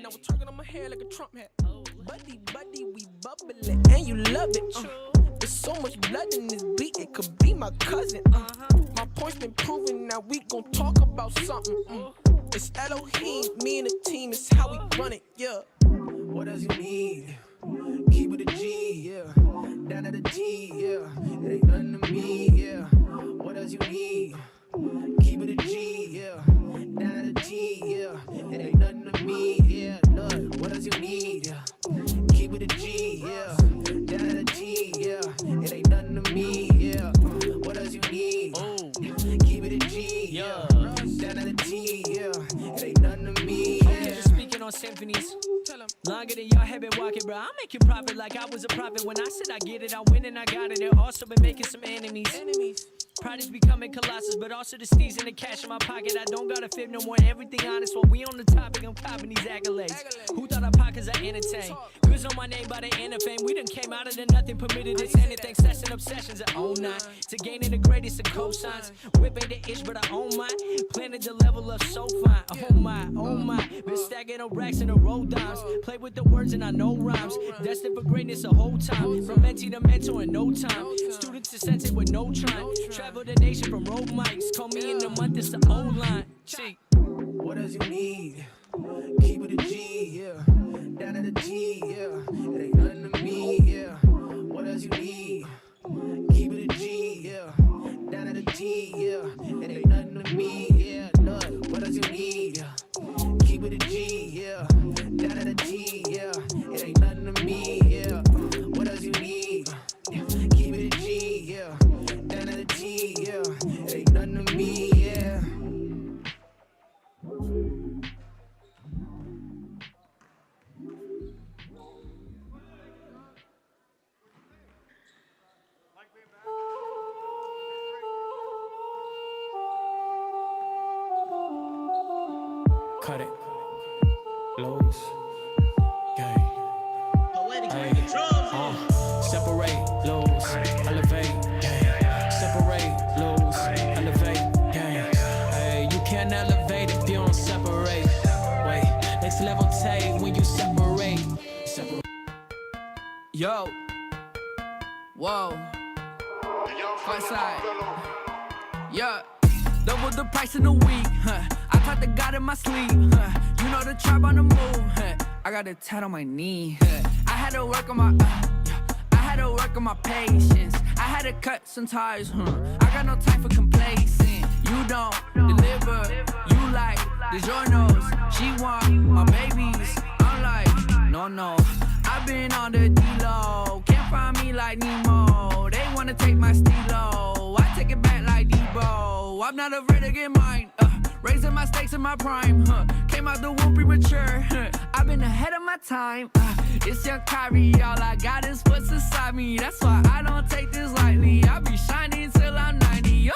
I was talking on my hair like a Trump hat. Buddy, buddy, we bubbling, and you love it. There's so much blood in this beat, it could be my cousin. My point's been proven, now we gon' talk about something. It's Elohim, me and the team, it's how we run it, yeah. What does you need? Keep it a G, yeah. Down to the G, yeah. It ain't nothing to me, yeah. What does you need? Keep it a G, yeah. Down to the G, yeah. It ain't nothing to me, yeah. Look, what does you need? Yeah. Keep it a G, yeah. Down to the G, yeah. It ain't nothing to me, yeah. What does you need? Keep it a G, yeah. Down to the G, yeah. It ain't nothing to me, yeah. Just speaking on symphonies. Longer than y'all have been walking, bro. I'm making profit like I was a prophet. When I said I get it, I win and I got it. They're also been making some enemies. Pride is becoming colossus, but also the steez and the cash in my pocket. I don't gotta fib no more, everything honest. While we on the topic, I'm copping these accolades. Who thought our pockets are entertain? Goods on my name by the end of fame. We done came out of the nothing, permitted us anything. Session obsessions at 09. To gaining the greatest of cosigns. Whip ain't the ish, but I own mine. Planted the level up so fine. Oh my. Been stacking up racks and the road dimes. Play with the words and I know rhymes. Destined for greatness the whole time. From mentee to mentor in no time. Student to sensei with no trying. Travel the nation from road mics. Call me in a month, it's the old line. See. What does you need? Keep it a G, yeah. Down to the G, yeah. It ain't nothing to me, yeah. What does you need? Keep it a G, yeah. Down to the G, yeah. It ain't nothing to me, yeah. Look, what does you need? Keep it a G, yeah. Down to the G, yeah. It ain't nothing to me, yeah. What does you need? Keep it a G, yeah. Down to the G, yeah. It ain't nothing to me, yeah. Cut it. Lows. Gang. Hey. Separate. Lows. Elevate. Gang. Separate. Lows. Elevate. Gang. Hey, you can't elevate if you don't separate. Wait. Next level take when you separate. Yo. Whoa. West side. Yeah. Double the price in a week, huh? I caught the God in my sleep, huh? You know the tribe on the move, huh? I got a tat on my knee, huh? I had to work on my, I had to work on my patience. I had to cut some ties, huh? I got no time for complacent. You don't deliver, you like DiGiorno's. She want my babies, I'm like, no. I've been on the D-Lo, can't find me like Nemo. They wanna take my stilo, I take it back like Debo. I'm not afraid to get mine, raising my stakes in my prime, came out the womb premature, I've been ahead of my time, it's young Kyrie, all I got is what's inside me, that's why I don't take this lightly, I'll be shining till I'm 90,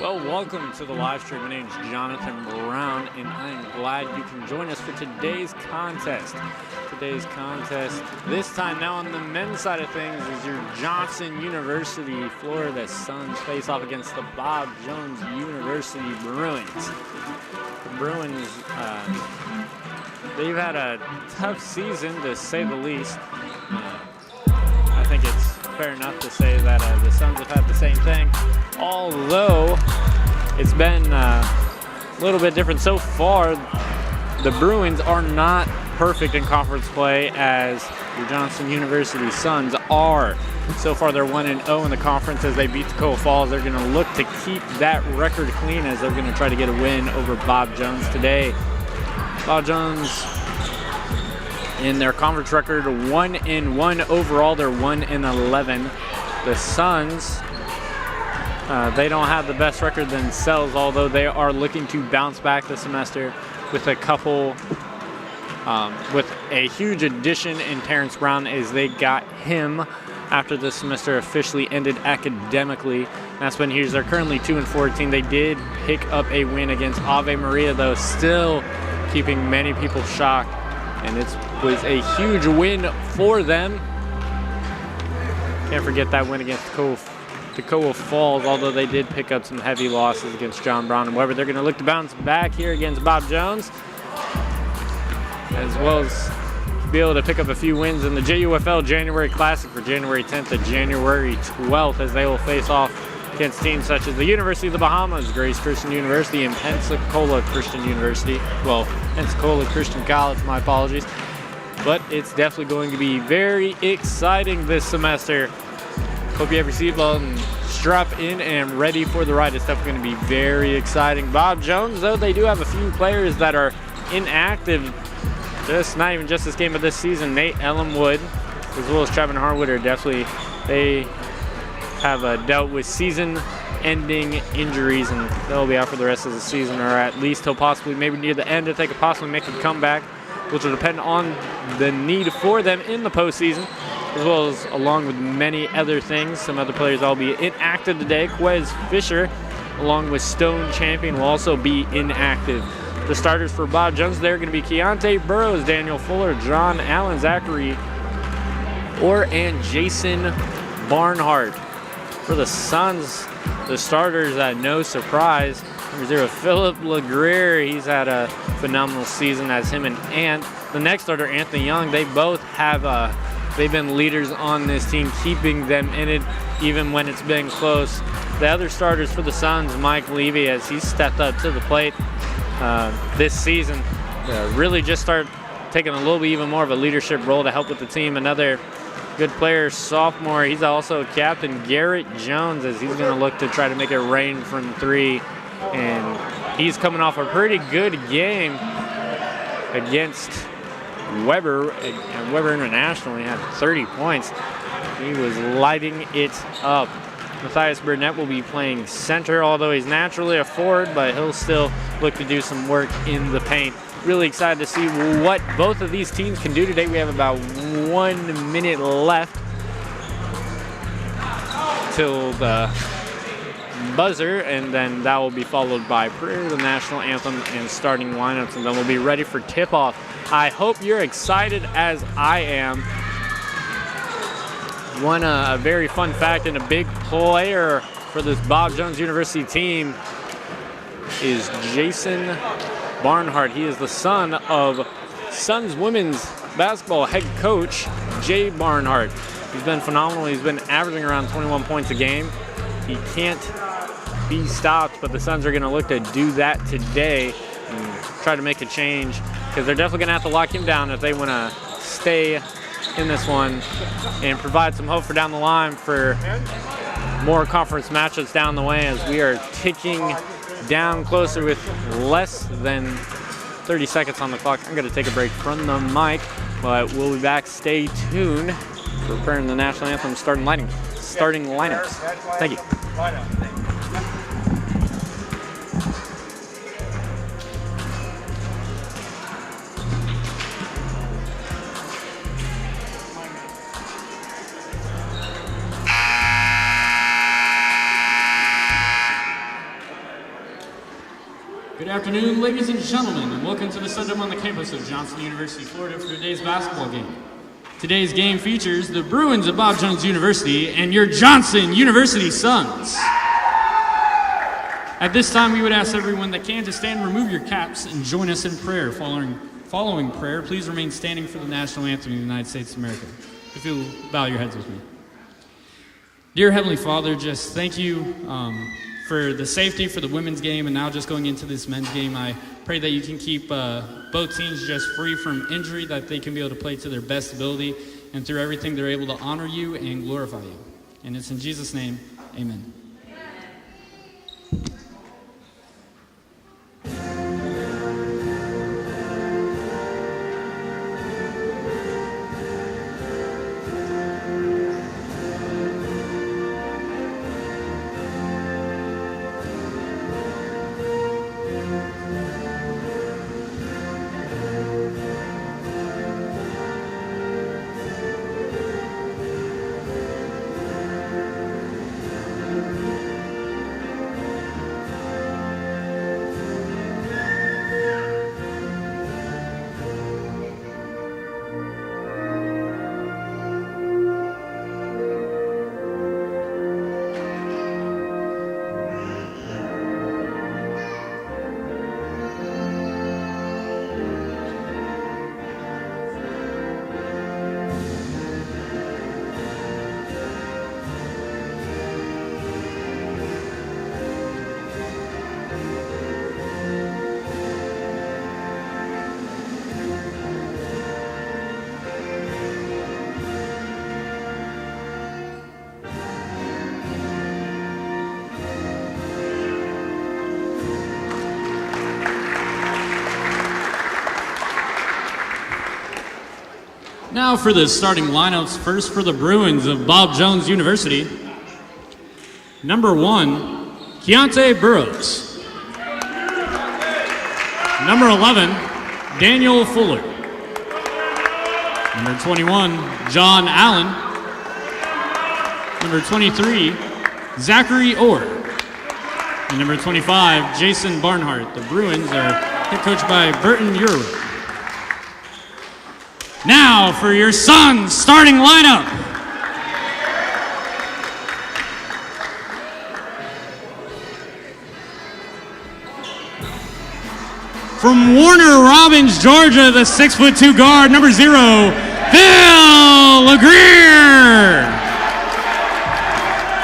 Well, welcome to the live stream. My name is Jonathan Brown, and I am glad you can join us for today's contest. This time now on the men's side of things, is your Johnson University Florida Suns face off against the Bob Jones University Bruins. The Bruins, they've had a tough season, to say the least. I think it's fair enough to say that the Suns have had the same thing, although it's been a little bit different so far. The Bruins are not perfect in conference play as your Johnson University Suns are. So far they're 1-0 in the conference as they beat Toccoa Falls. They're going to look to keep that record clean as they're going to try to get a win over Bob Jones today. Bob Jones, in their conference record, 1-1 overall. They're 1-11. The Suns, they don't have the best record themselves, although they are looking to bounce back this semester with a couple, with a huge addition in Terrence Brown, as they got him after the semester officially ended academically. That's been huge. They're currently 2-14. They did pick up a win against Ave Maria, though, still keeping many people shocked. And it was a huge win for them. Can't forget that win against Toccoa Falls, although they did pick up some heavy losses against John Brown and Weber. They're going to look to bounce back here against Bob Jones, as well as be able to pick up a few wins in the JUFL January Classic for January 10th to January 12th, as they will face off against teams such as the University of the Bahamas, Grace Christian University, and Pensacola Christian University. Well, Pensacola Christian College, my apologies. But it's definitely going to be very exciting this semester. Hope you have your seatbelt and strap in and ready for the ride. It's definitely going to be very exciting. Bob Jones, though, they do have a few players that are inactive. Not even just this game, but this season. Nate Ellenwood, as well as Trevin Harwood, are definitely, they have dealt with season-ending injuries, and they'll be out for the rest of the season, or at least till possibly maybe near the end if they could possibly make a comeback, which will depend on the need for them in the postseason, as well as along with many other things. Some other players will be inactive today. Quez Fisher, along with Stone Champion, will also be inactive. The starters for Bob Jones, they're going to be Keontae Burrows, Daniel Fuller, John Allen, Zachary Orr, and Jason Barnhart. For the Suns, the starters, no surprise. Number 0, Philip LeGrier. He's had a phenomenal season as him and Ant. The next starter, Anthony Young, they both have they've been leaders on this team, keeping them in it even when it's been close. The other starters for the Suns, Mike Levy, as he's stepped up to the plate this season, really just start taking a little bit even more of a leadership role to help with the team. Another good player, sophomore, he's also captain, Garrett Jones, as he's going to look to try to make it rain from 3. And he's coming off a pretty good game against Weber. And Weber International, he had 30 points. He was lighting it up. Matthias Burnett will be playing center, although he's naturally a forward, but he'll still look to do some work in the paint. Really excited to see what both of these teams can do today. We have about 1 minute left till the buzzer, and then that will be followed by prayer, the national anthem, and starting lineups, and then we'll be ready for tip-off. I hope you're excited as I am. One a very fun fact, and a big player for this Bob Jones University team is Jason Barnhart. He is the son of Suns women's basketball head coach Jay Barnhart. He's been phenomenal. He's been averaging around 21 points a game. He can't be stopped, but the Suns are going to look to do that today and try to make a change, because they're definitely going to have to lock him down if they want to stay in this one and provide some hope for down the line for more conference matchups down the way, as we are ticking down closer with less than 30 seconds on the clock. I'm going to take a break from the mic, but we'll be back. Stay tuned for preparing the national anthem, starting lineups. Thank you. Good afternoon, ladies and gentlemen, and welcome to the Sunday on the campus of Johnson University, Florida for today's basketball game. Today's game features the Bruins of Bob Jones University and your Johnson University Suns. At this time, we would ask everyone that can to stand, remove your caps, and join us in prayer. Following prayer, please remain standing for the national anthem of the United States of America. If you'll bow your heads with me. Dear Heavenly Father, just thank you for the safety for the women's game, and now just going into this men's game, I pray that you can keep both teams just free from injury, that they can be able to play to their best ability, and through everything they're able to honor you and glorify you. And it's in Jesus' name, amen. Now for the starting lineups, first for the Bruins of Bob Jones University. Number 1, Keontae Burrows. Number 11, Daniel Fuller. Number 21, John Allen. Number 23, Zachary Orr. And number 25, Jason Barnhart. The Bruins are head coached by Burton Urwick. Now for your Suns starting lineup. From Warner Robins, Georgia, the 6'2" guard, number 0, Phil LeGrier.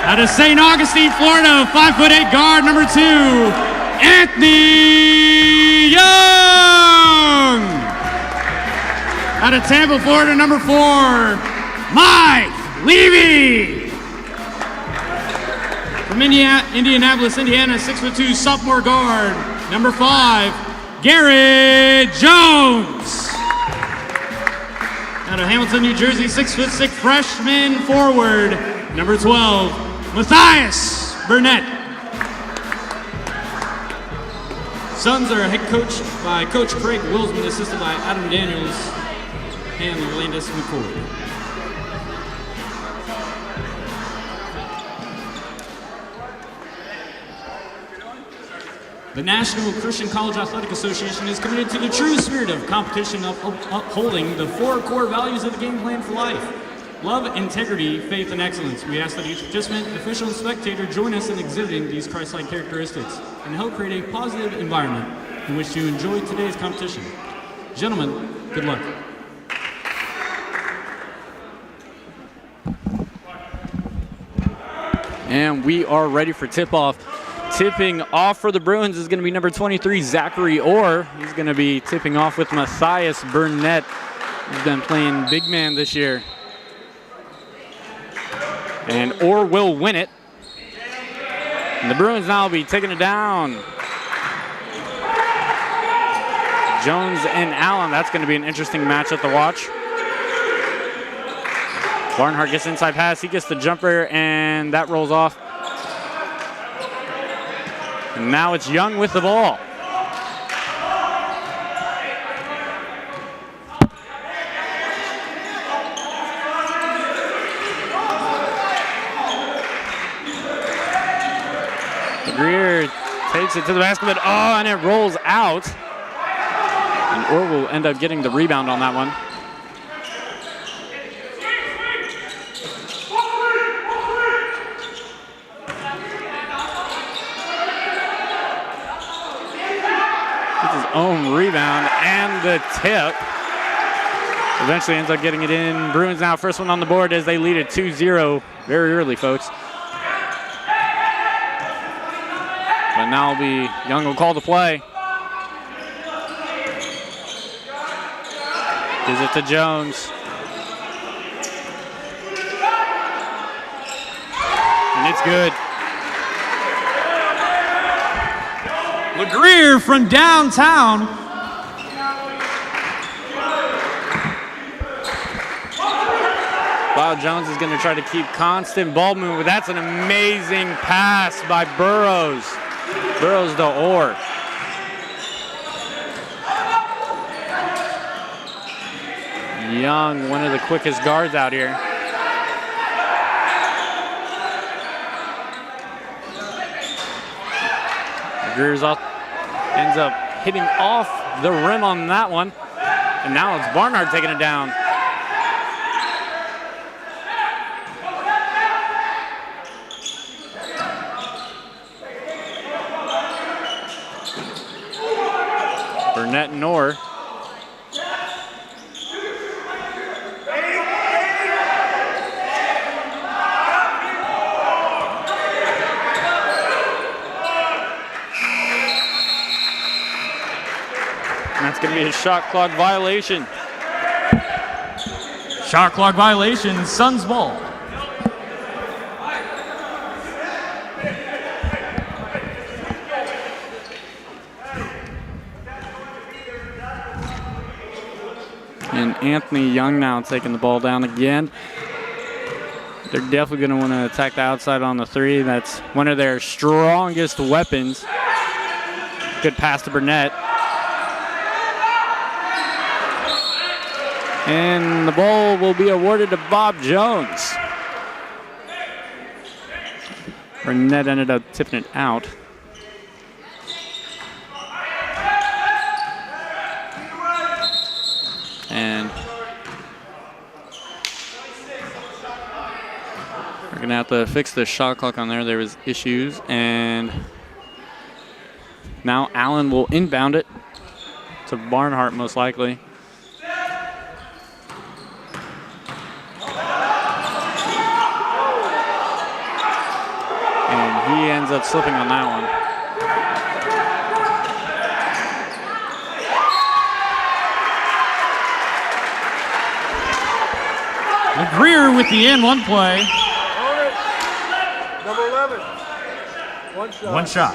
Out of St. Augustine, Florida, 5'8" guard, number 2, Anthony Young. Out of Tampa, Florida, number 4, Mike Levy. From Indianapolis, Indiana, 6'2" sophomore guard, number 5, Garrett Jones. Out of Hamilton, New Jersey, 6'6" freshman forward, number 12, Matthias Burnett. Suns are head coached by Coach Craig Wilsman, assisted by Adam Daniels and Landis McCoy. The National Christian College Athletic Association is committed to the true spirit of competition, upholding the 4 core values of the game plan for life: love, integrity, faith, and excellence. We ask that each participant, official, and spectator join us in exhibiting these Christ-like characteristics and help create a positive environment in which to enjoy today's competition. Gentlemen, good luck. And we are ready for tip-off. Tipping off for the Bruins is going to be number 23, Zachary Orr. He's going to be tipping off with Matthias Burnett. He's been playing big man this year. And Orr will win it. And the Bruins now will be taking it down. Jones and Allen, that's going to be an interesting matchup to watch. Barnhart gets inside pass, he gets the jumper, and that rolls off. And now it's Young with the ball. Greer takes it to the basket, and it rolls out. And Orr will end up getting the rebound on that one. Gets his own rebound and the tip. Eventually ends up getting it in. Bruins now first one on the board as they lead it 2-0 very early, folks. But now it'll be Young will call the play. Gives it to Jones. And it's good. LeGrier from downtown. Wow, Jones is going to try to keep constant ball movement. That's an amazing pass by Burrows. Burrows to Orr. Young, one of the quickest guards out here. Greer's off, ends up hitting off the rim on that one. And now it's Barnard taking it down. Burnett and Orr. That's going to be a shot clock violation. Shot clock violation, Suns ball. And Anthony Young now taking the ball down again. They're definitely going to want to attack the outside on the three. That's one of their strongest weapons. Good pass to Burnett. And the ball will be awarded to Bob Jones. Burnett ended up tipping it out. And we're going to have to fix the shot clock on there. There was issues. And now Allen will inbound it to Barnhart most likely. He ends up slipping on that one. LeGrier with the N1 play. Number 11. One shot.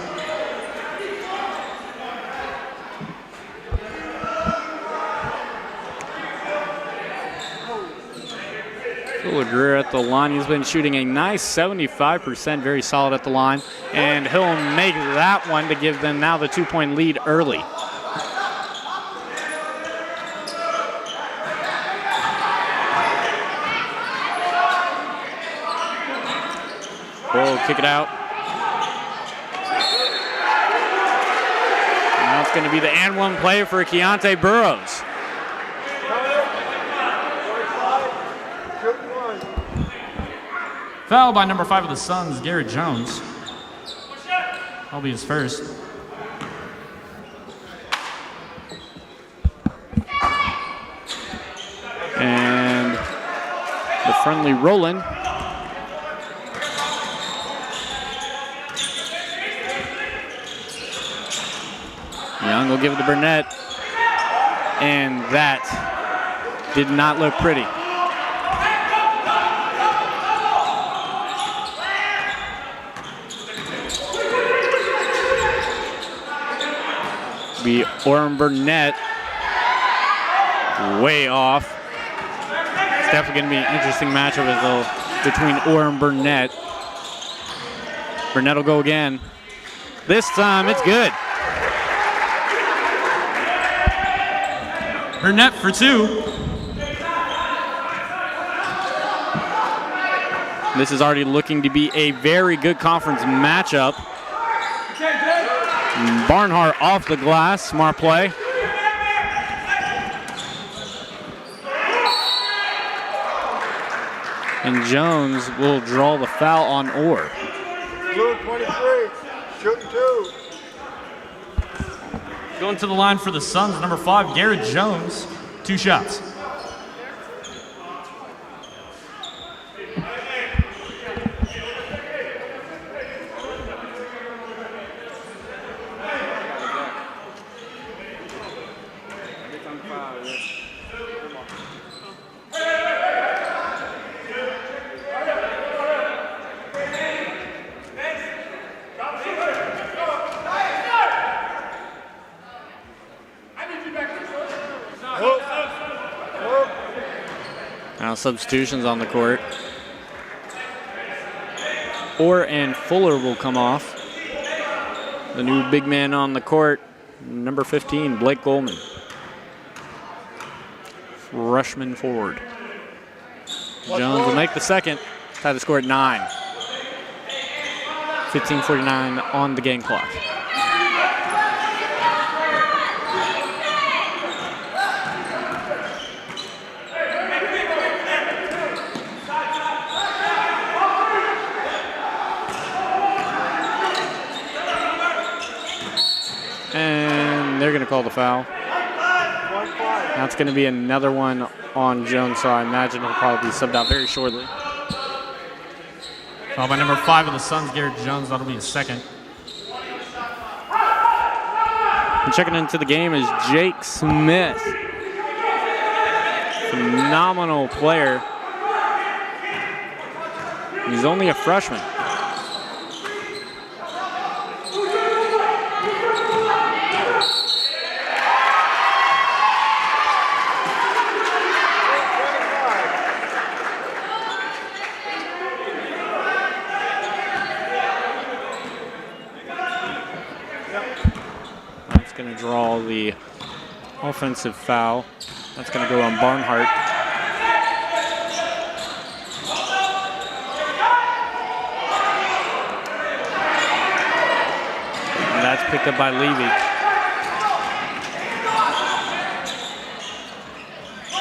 LeGrier at the line. He's been shooting a nice 75%, very solid at the line. And he'll make that one to give them now the 2-point lead early. We'll kick it out. Now it's going to be the and one play for Keontae Burrows. Foul by number 5 of the Suns, Garrett Jones. That'll be his first. And the friendly rolling. Young will give it to Burnett. And that did not look pretty. Be Orem Burnett way off. It's definitely going to be an interesting matchup between Orem Burnett. Burnett will go again. This time it's good. Burnett for 2. This is already looking to be a very good conference matchup. Barnhart off the glass, smart play. And Jones will draw the foul on Orr. Blue 23, shooting 2. Going to the line for the Suns, number 5, Garrett Jones. 2 shots. Now substitutions on the court. Orr and Fuller will come off. The new big man on the court, number 15, Blake Goldman. Freshman forward. Jones will make the second. Tie the score at 9. 15:49 on the game clock. And they're going to call the foul. That's going to be another one on Jones, so I imagine he'll probably be subbed out very shortly. Foul by number 5 of the Suns, Garrett Jones. That'll be a second. And checking into the game is Jake Smith. Phenomenal player. He's only a freshman. Going to draw the offensive foul. That's going to go on Barnhart. And that's picked up by Levy.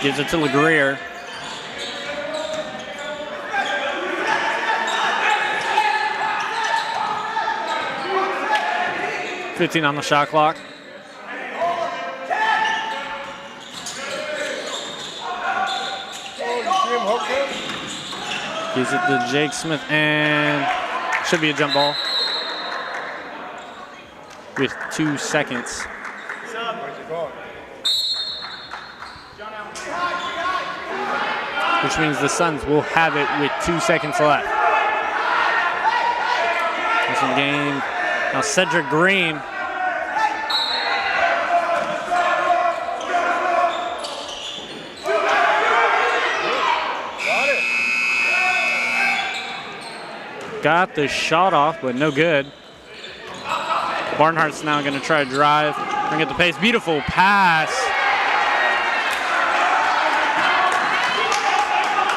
Gives it to LeGrier. .15 on the shot clock. Gives it to Jake Smith, and should be a jump ball with 2 seconds. Which means the Suns will have it with 2 seconds left. That's the game. Now Cedric Green. Got the shot off, but no good. Barnhart's now going to try to drive, bring it to pace. Beautiful pass.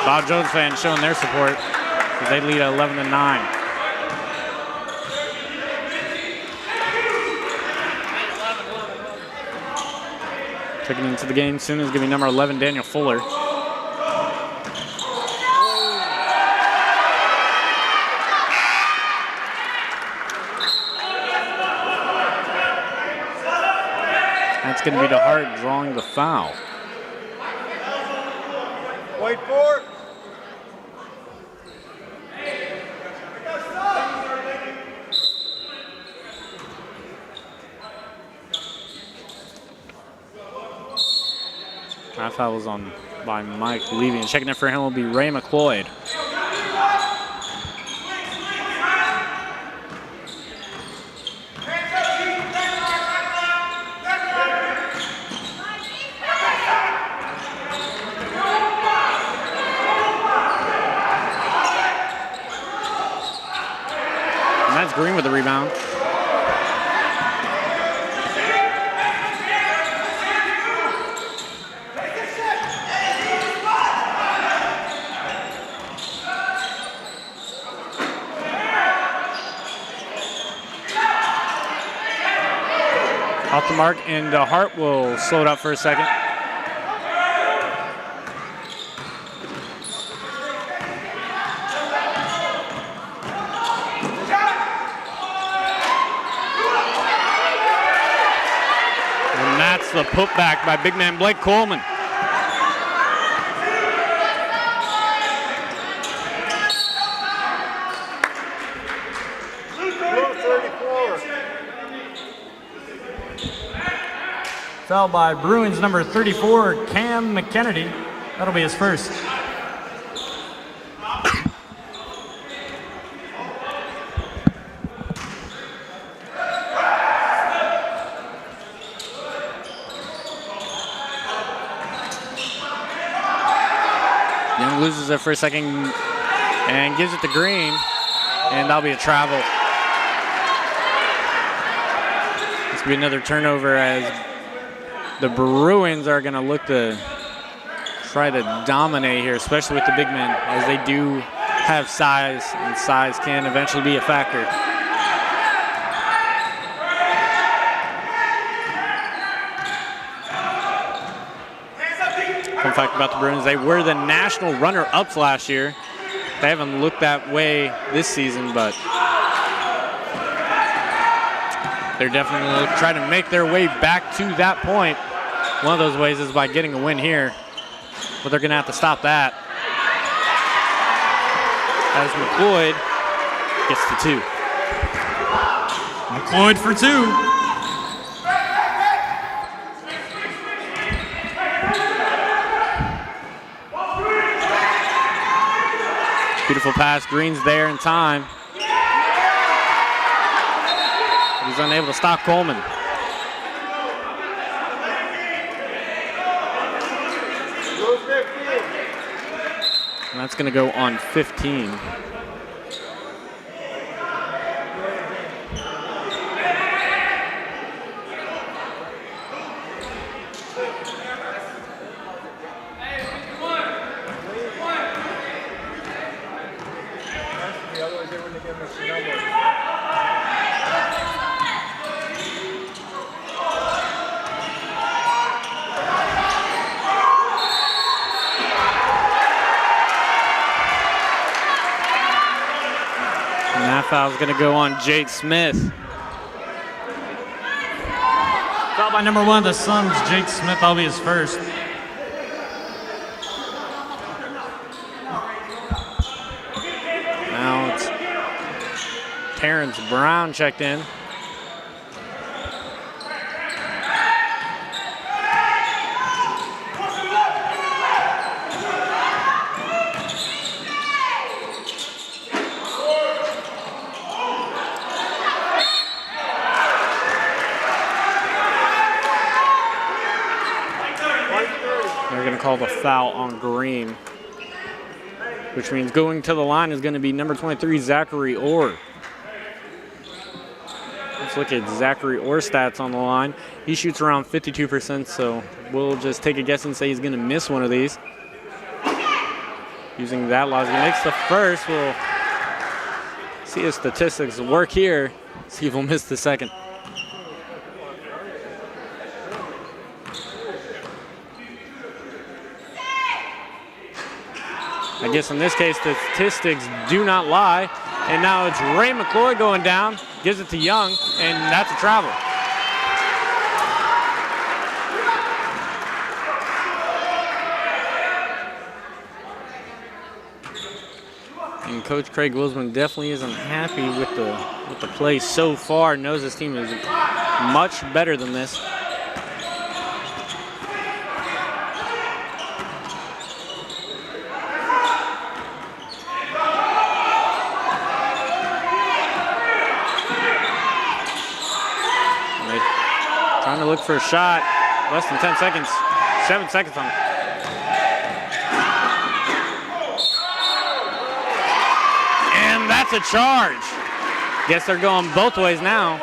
Bob Jones fans showing their support as they lead at 11-9. Checking into the game soon is going to be number 11, Daniel Fuller. That's going to be DeHart drawing the foul. Wait for it. That foul was on by Mike Levy, and checking in for him will be Ray McLeod. And that's Green with the rebound. Off the mark, and Hart will slow it up for a second. And that's the putback by big man Blake Coleman. Foul by Bruins number 34, Cam McKennedy. That'll be his first. Young loses it for a second and gives it to Green, and that'll be a travel. This will be another turnover as the Bruins are going to look to try to dominate here, especially with the big men, as they do have size, and size can eventually be a factor. Fun fact about the Bruins, they were the national runner-ups last year. They haven't looked that way this season, but they're definitely trying to make their way back to that point. One of those ways is by getting a win here, but they're going to have to stop that. As McLeod gets to 2. McLeod for 2. Beautiful pass. Green's there in time. He's unable to stop Coleman. And that's going to go on 15. Foul's going to go on Jake Smith. Foul by number 1 of the Suns, Jake Smith. That'll be his first. Now it's Terrence Brown checked in. Call the foul on Green, which means going to the line is going to be number 23, Zachary Orr. Let's look at Zachary Orr's stats on the line. He shoots around 52%, so we'll just take a guess and say he's going to miss one of these. Using that logic, he makes the first. We'll see his statistics work here, see if he'll miss the second. I guess in this case, the statistics do not lie. And now it's Ray McLeod going down, gives it to Young, and that's a travel. And Coach Craig Wilsman definitely isn't happy with the play so far. Knows his team is much better than this. Trying to look for a shot. Less than 10 seconds. 7 seconds on it. And that's a charge. Guess they're going both ways now.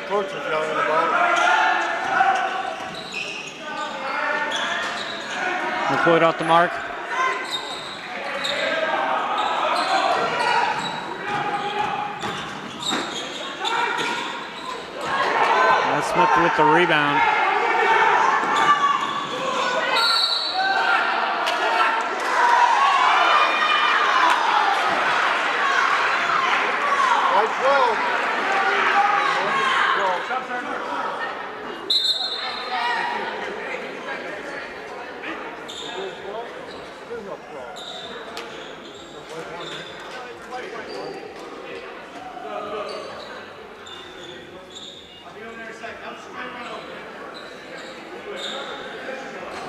coach is yelling about. McCloyd off the mark. Smith with the rebound. White 12.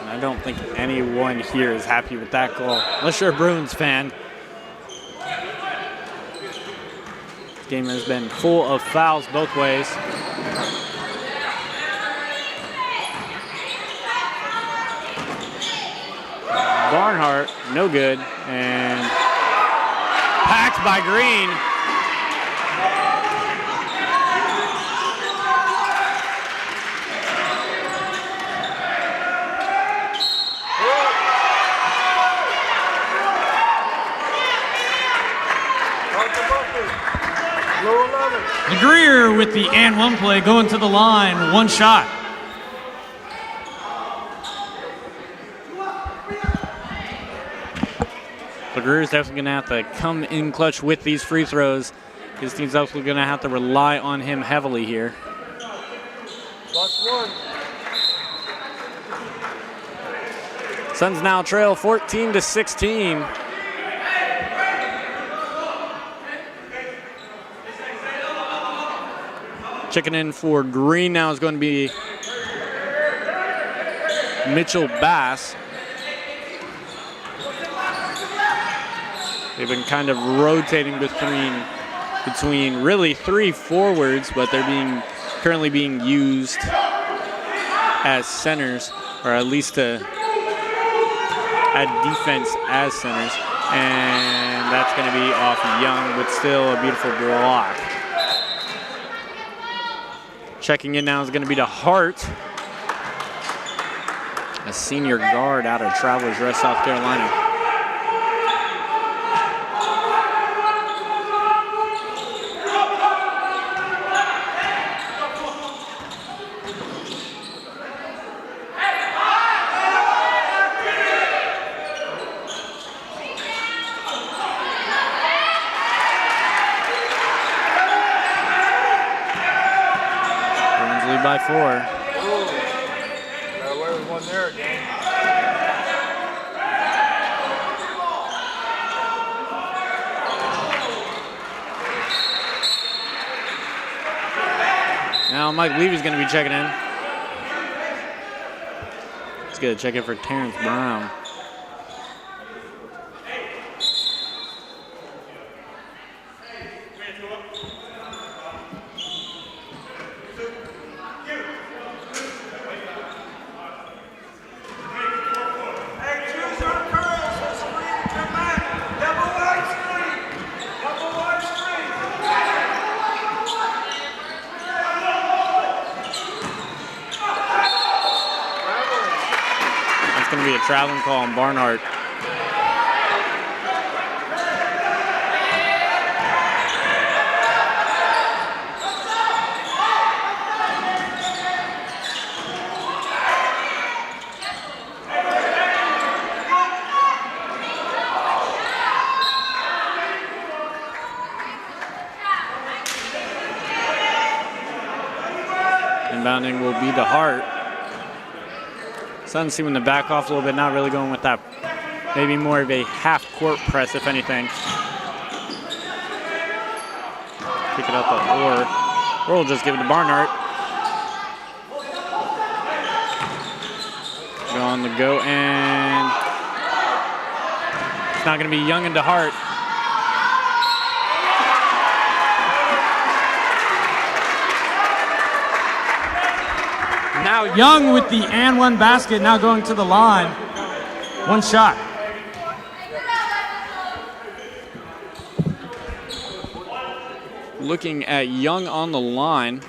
I don't think anyone here is happy with that goal, unless you're a Bruins fan. This game has been full of fouls both ways. Barnhart, no good, and packed by Green. Greer with the and one play, going to the line, one shot. So Greer's definitely going to have to come in clutch with these free throws. His team's also going to have to rely on him heavily here. +1. Suns now trail 14-16. Checking in for Green now is going to be Mitchell Bass. They've been kind of rotating between really three forwards, but they're currently being used as centers, or at least to add defense as centers. And that's going to be off Young, but still a beautiful block. Checking in now is going to be to Hart, a senior guard out of Travelers Rest, South Carolina. By 4. Got away with one there again. Now Mike Levy's going to be checking in. Let's get a check in for Terrence Brown. Traveling call on Barnhart. Inbounding will be to Hart. Suns seeming to back off a little bit, not really going with that. Maybe more of a half-court press, if anything. Pick it up to Orr. Orr will just give it to Barnhart. Go on the go, and it's not going to be Young into Hart. Now Young with the and one basket, now going to the line. One shot. Looking at Young on the line.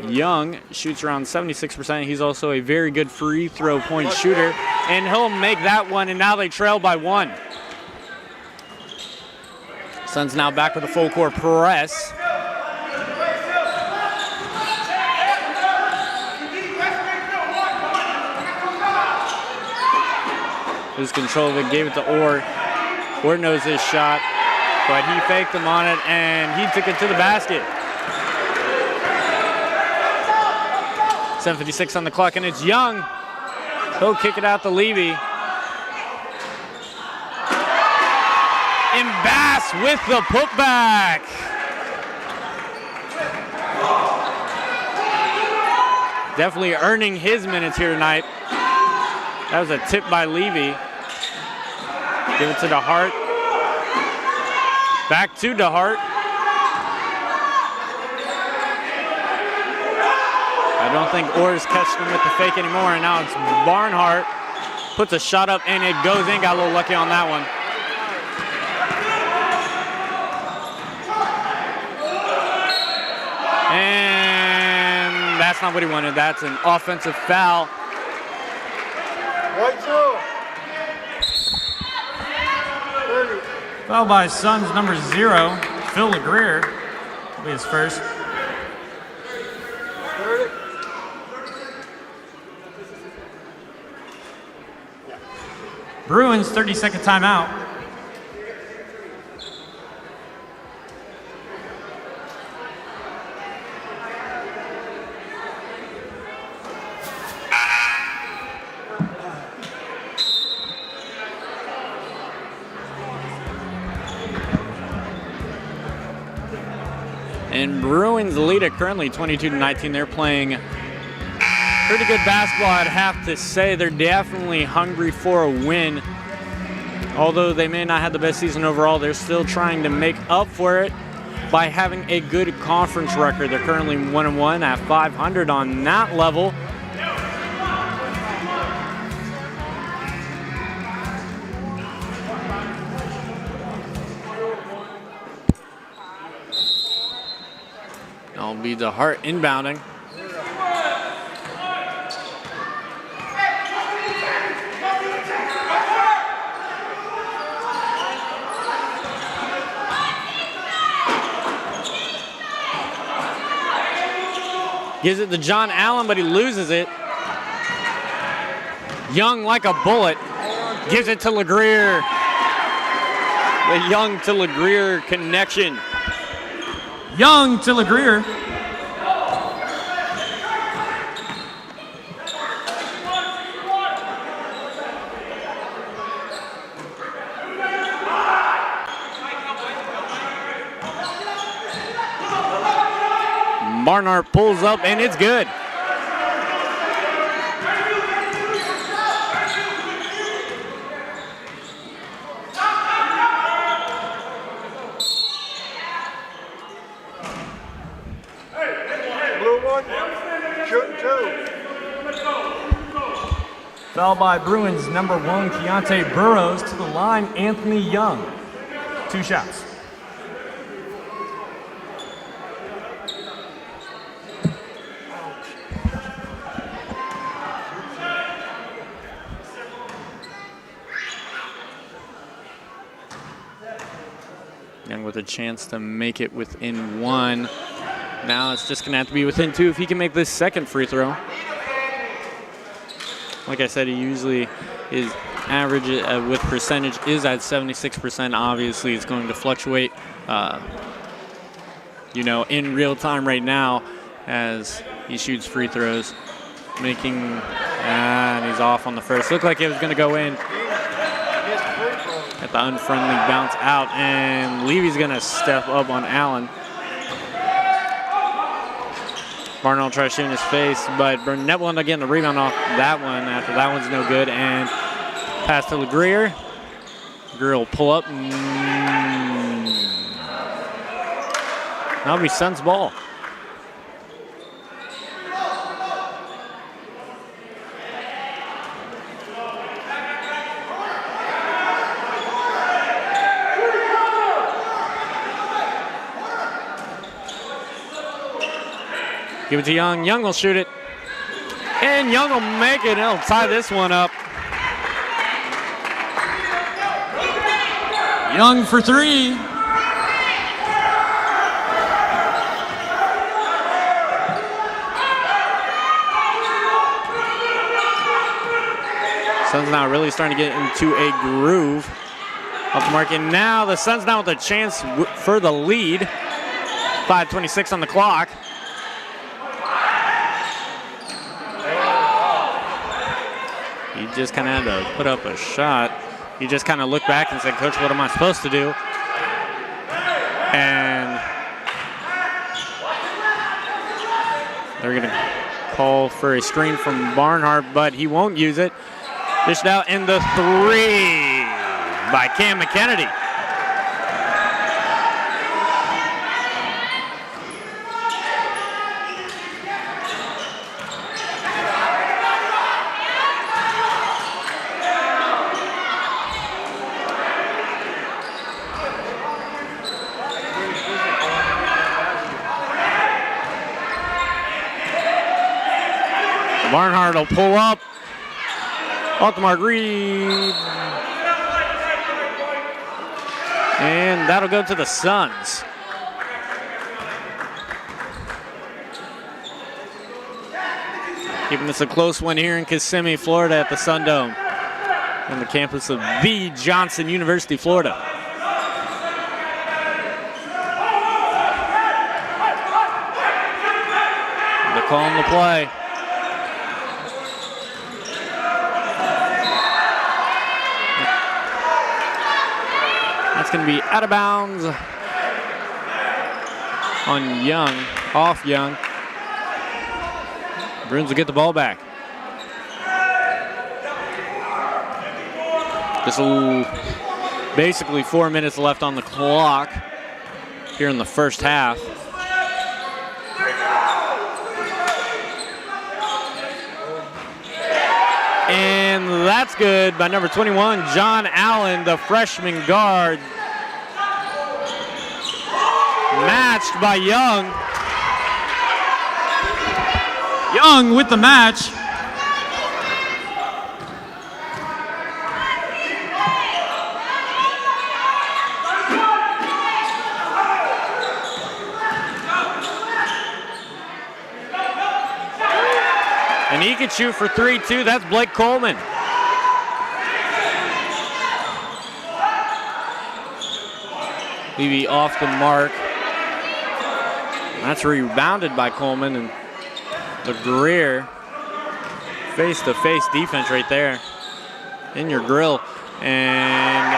Young shoots around 76%. He's also a very good free throw point shooter, and he'll make that one, and now they trail by 1. Suns now back with a full court press. Lose control of it, gave it to Orr. Orr knows his shot, but he faked him on it, and he took it to the basket. 7:56 on the clock, and it's Young. He'll kick it out to Levy. And Bass with the putback. Definitely earning his minutes here tonight. That was a tip by Levy. Give it to DeHart. Back to DeHart. I don't think Orr's catched him with the fake anymore, and now it's Barnhart. Puts a shot up, and it goes in. Got a little lucky on that one. And that's not what he wanted. That's an offensive foul. Right two. Foul by Suns number 0, Phil LeGrier. Will be his first. 30. Bruins 30-second timeout. And Bruins lead it currently 22-19. They're playing pretty good basketball, I'd have to say. They're definitely hungry for a win. Although they may not have the best season overall, they're still trying to make up for it by having a good conference record. They're currently 1-1 at 500 on that level. That'll be DeHart inbounding. Gives it to John Allen, but he loses it. Young like a bullet. Gives it to LeGrier. The Young to LeGrier connection. Young to LeGrier. Barnhart pulls up, and it's good. Blue one. Shooting two. Foul by Bruins number 1, Keontae Burrows. To the line, Anthony Young. 2 shots. Young with a chance to make it within 1. Now it's just gonna have to be within 2 if he can make this second free throw. Like I said, he usually is average with percentage is at 76%. Obviously, it's going to fluctuate, in real time right now as he shoots free throws, and he's off on the first. Looked like it was gonna go in. At the unfriendly bounce out, and Levy's gonna step up on Allen. Barnell tries to shoot in his face, but Burnett will end up getting the rebound off that one after that one's no good, and pass to LeGrier. LeGrier will pull up. That'll be Suns ball. Give it to Young. Young will shoot it. And Young will make it. He'll tie this one up. Young for 3. Suns now really starting to get into a groove off the mark. And now the Suns now with a chance for the lead. 5:26 on the clock. He just kind of had to put up a shot. He just kind of looked back and said, Coach, what am I supposed to do? And they're going to call for a screen from Barnhart, but he won't use it. Dished out in the 3 by Cam McKennedy. Barnhart will pull up. Off the mark, Reed. And that'll go to the Suns. Keeping this a close one here in Kissimmee, Florida at the Sun Dome on the campus of the Johnson University, Florida. They're calling the play. That's going to be out of bounds on Young, off Young. Bruins will get the ball back. This will basically 4 minutes left on the clock here in the first half. And that's good by number 21, John Allen, the freshman guard. Matched by Young. Young with the match. And he can shoot for 3 too. That's Blake Coleman. Levy off the mark. That's rebounded by Coleman, and the Greer face-to-face defense right there in your grill. And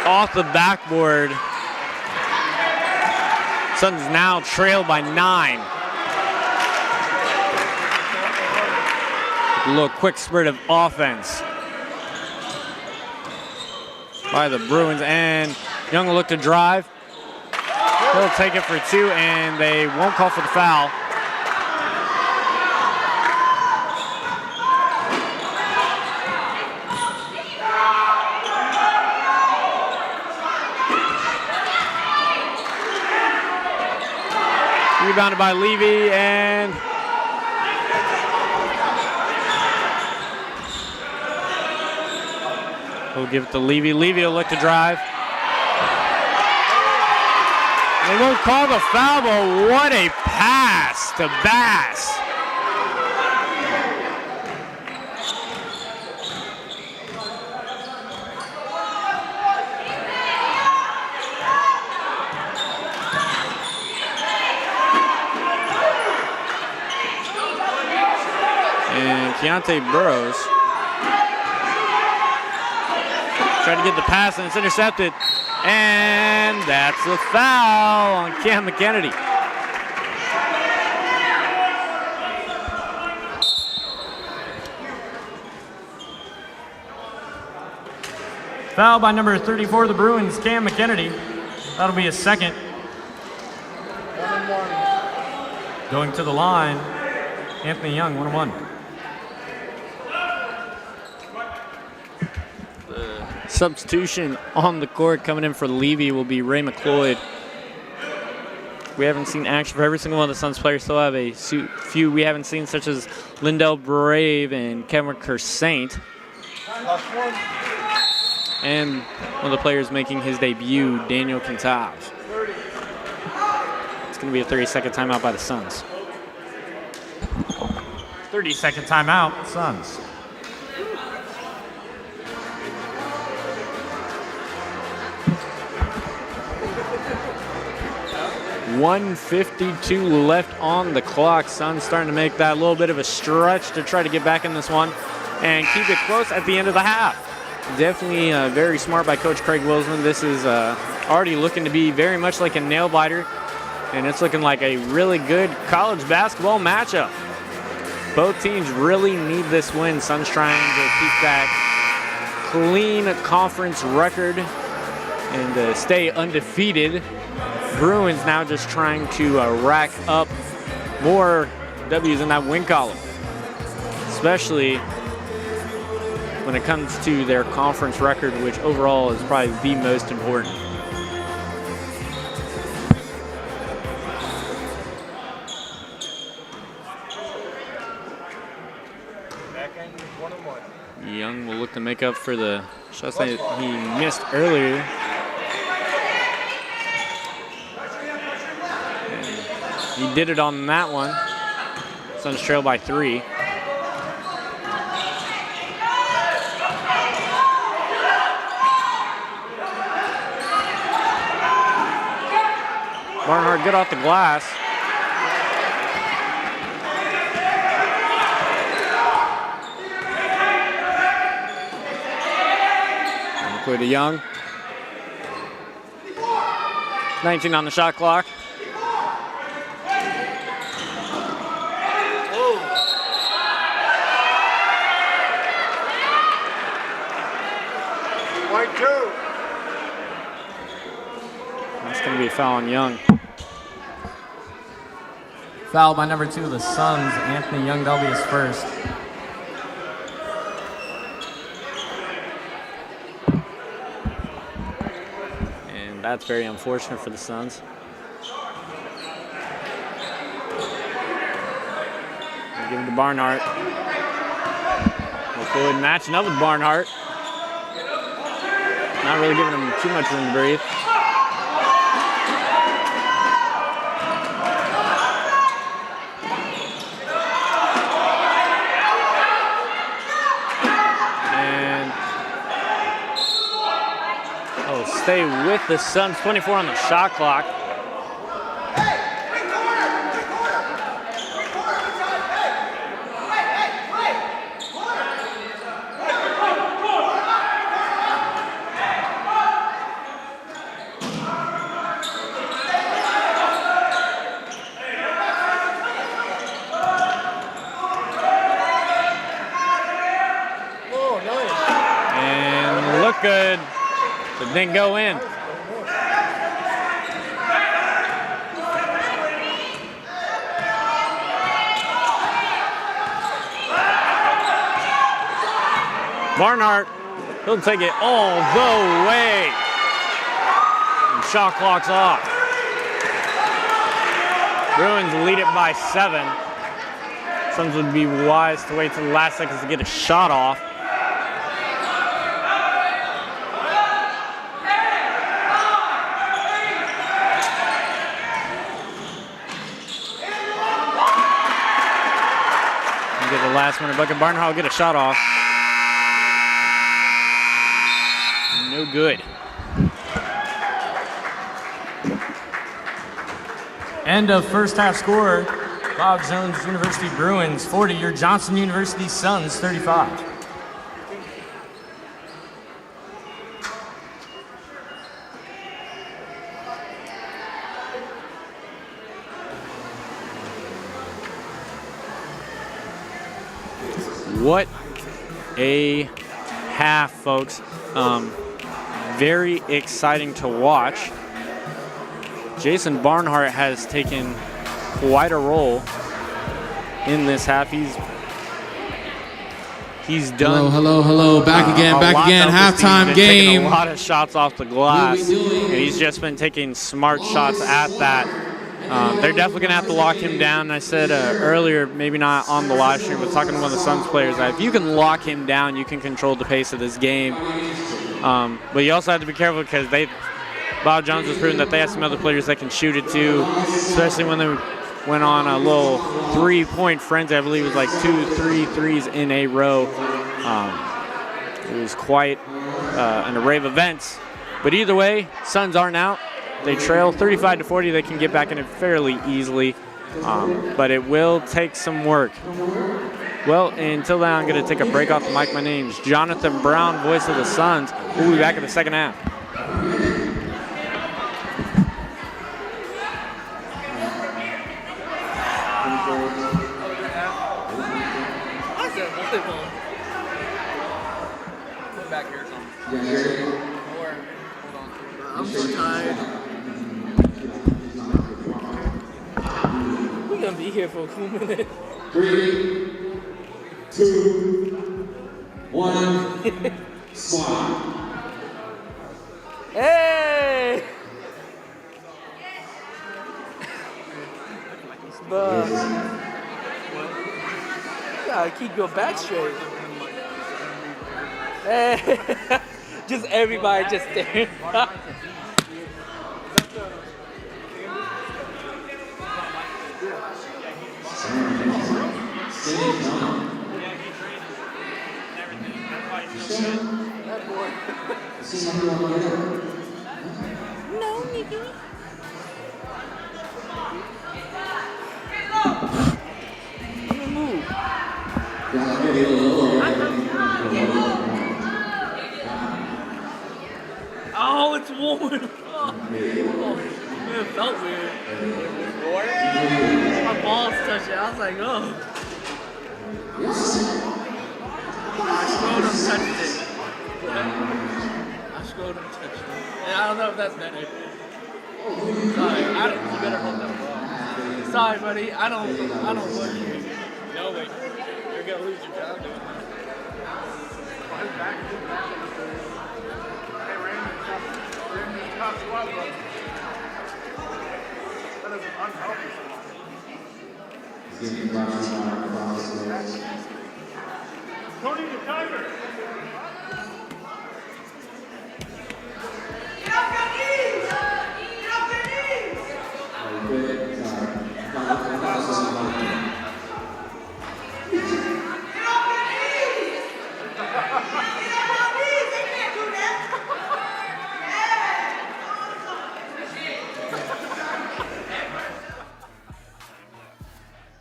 off the backboard. Suns now trail by 9. A little quick spurt of offense by the Bruins, and Young will look to drive. He'll take it for 2, and they won't call for the foul. Rebounded by Levy, and we'll give it to Levy. Levy will look to drive. They won't call the foul, but what a pass to Bass. And Keontae Burrows tried to get the pass, and it's intercepted. And that's a foul on Cam McKennedy. Foul by number 34 of the Bruins, Cam McKennedy. That'll be his second. Going to the line, Anthony Young, 1-1. Substitution on the court coming in for Levy will be Ray McLeod. we haven't seen action for every single one of the Suns players. Still have a few we haven't seen, such as Lindell Brave and Kevin Kersaint. And one of the players making his debut, Daniel Kintav. It's going to be a 30-second timeout by the Suns. 30-second timeout, Suns. .152 left on the clock. Suns starting to make that little bit of a stretch to try to get back in this one and keep it close at the end of the half. Definitely very smart by Coach Craig Wilson. This is already looking to be very much like a nail biter, and it's looking like a really good college basketball matchup. Both teams really need this win. Suns trying to keep that clean conference record and stay undefeated. Bruins now just trying to rack up more W's in that win column, especially when it comes to their conference record, which overall is probably the most important. Young will look to make up for the shots that he missed earlier. He did it on that one. Suns trail by 3. Barnhart good off the glass. Clear to Young. 19 on the shot clock. That's going to be a foul on Young. Foul by number 2 of the Suns, Anthony Young. That'll be his first. And that's very unfortunate for the Suns. Give it to Barnhart. Forward matching up with Barnhart. Not really giving him too much room to breathe. And stay with the Suns. 24 on the shot clock. Good, but didn't go in. Barnhart, he'll take it all the way. And shot clock's off. Bruins lead it by 7. Suns would be wise to wait till the last seconds to get a shot off. Last minute bucket. Barnhart will get a shot off. No good. End of first half score. Bob Jones University Bruins 40. Your Johnson University Suns 35. What a half, folks. Very exciting to watch. Jason Barnhart has taken quite a role in this half. He's done. Hello. Back again. Halftime game. A lot of shots off the glass. And he's just been taking smart shots at that. They're definitely going to have to lock him down. I said earlier, maybe not on the live stream, but talking to one of the Suns players, that if you can lock him down, you can control the pace of this game. But you also have to be careful because Bob Jones has proven that they have some other players that can shoot it too, especially when they went on a little three-point frenzy. I believe it was like 2-3 threes in a row. It was quite an array of events. But either way, Suns aren't out. They trail 35-40. They can get back in it fairly easily, but it will take some work. Well, until then, I'm going to take a break off the mic. My name's Jonathan Brown, voice of the Suns. We'll be back in the second half. I'm so tired. We're gonna be here for a cool minute. 3, 2, 1, squad. Hey! But you gotta keep your back straight. Hey! Just everybody just staring. No, nigga. Move. Oh, it's warm. Oh, man, it felt weird. My balls touched it. I was like, oh. I scrolled and touched it. I scrolled and touched it. And I don't know if that's better. Sorry, you better hold that ball. Sorry, buddy. I don't work here. No, wait. You're gonna lose your job doing that. Tony the Tiger.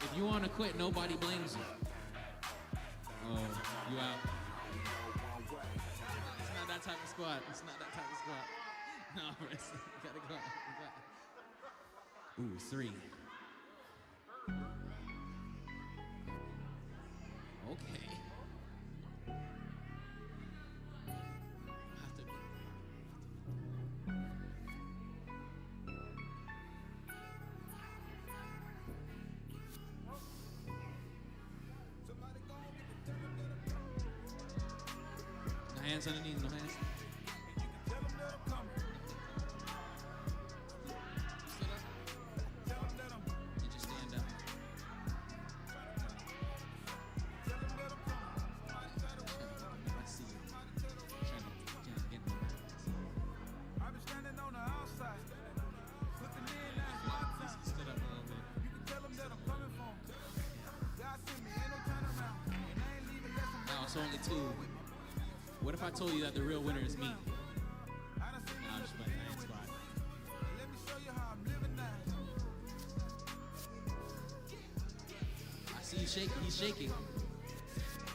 If you want to quit, nobody blames you. Oh, you out. It's not that type of squad. It's not that type of squad. No, rest. You gotta go out. Ooh, 3. Okay. Have to. No hands underneath, no hands. You just stand up. I see you. Trying to get me. I've been standing on the outside, looking in at my time. Stood up a little bit. You can tell them that I'm coming for 'em. God sent me, ain't no turnaround. And I ain't leaving less than Now it's only 2. What if I told you that the real winner is me? No, I'm just playing. I ain't squad. let me show you how I'm living now. I see you shaking. He's shaking.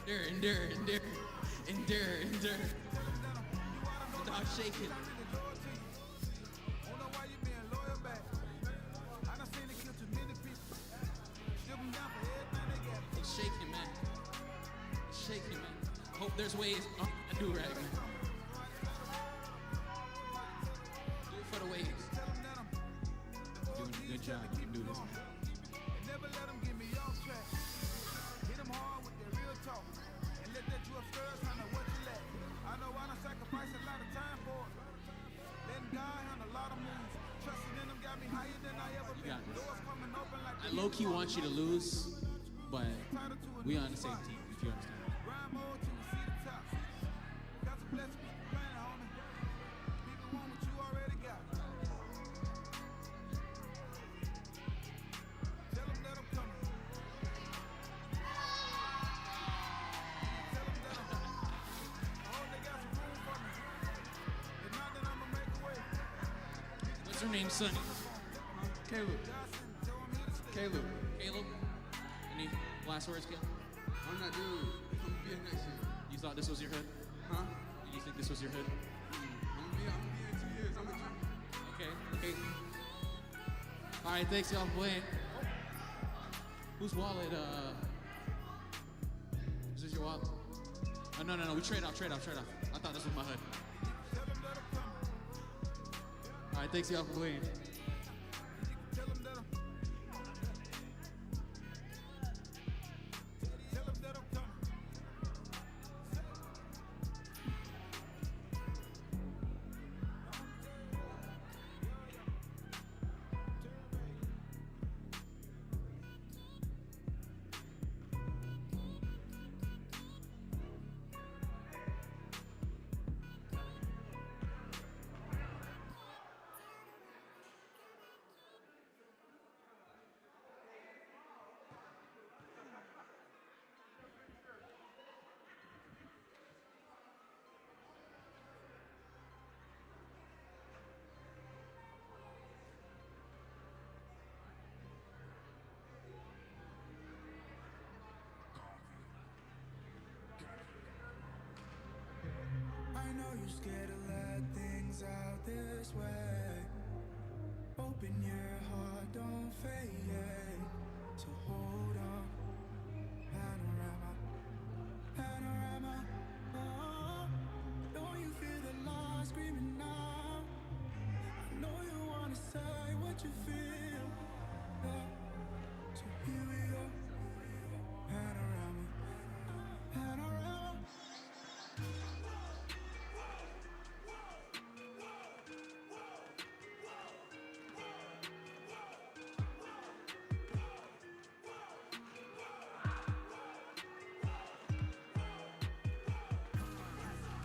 Endure. The dog's shaking. Don't know why you being loyal back. I done seen it kill too many people. Ship them down for everything they got. He's shaking, man. Hope there's ways. Oh, I do right, man. Do it for the waves. Doing a good job. You can do this, man. Never let them get me off track. Hit them hard with their real talk. And let that JUFL handle what you lack. I know I done sacrificed a lot of time for it. Letting God handle a lot of moves. Trusting in them got me higher than I ever You been. got this. I low-key want you to lose, but we on the same team, if you understand. Rhyme mode to see the top. Got some blessings with the planet, homie. People want what you already got. Tell them that I'm coming. Tell them that I'm coming. I hope they got some room for me. If not, then I'ma make a way. What's her name, Sonny? Caleb. Caleb. Caleb? Any last words, Caleb? I'm not doing it. I'm gonna be here next year. You thought this was your hood? Huh? Did you think this was your hood? I'm gonna be here in 2 years. I'm a junior. Okay. All right, thanks y'all for playing. Whose wallet? Is this your wallet? Oh, no. We trade off. I thought this was my hood. All right, thanks y'all for playing. I know you're scared to let things out this way. Open your heart, don't fade. So hold on. Panorama. Oh, don't you feel the loss screaming now? I know you wanna say what you feel. Yeah. So here we go. Panorama.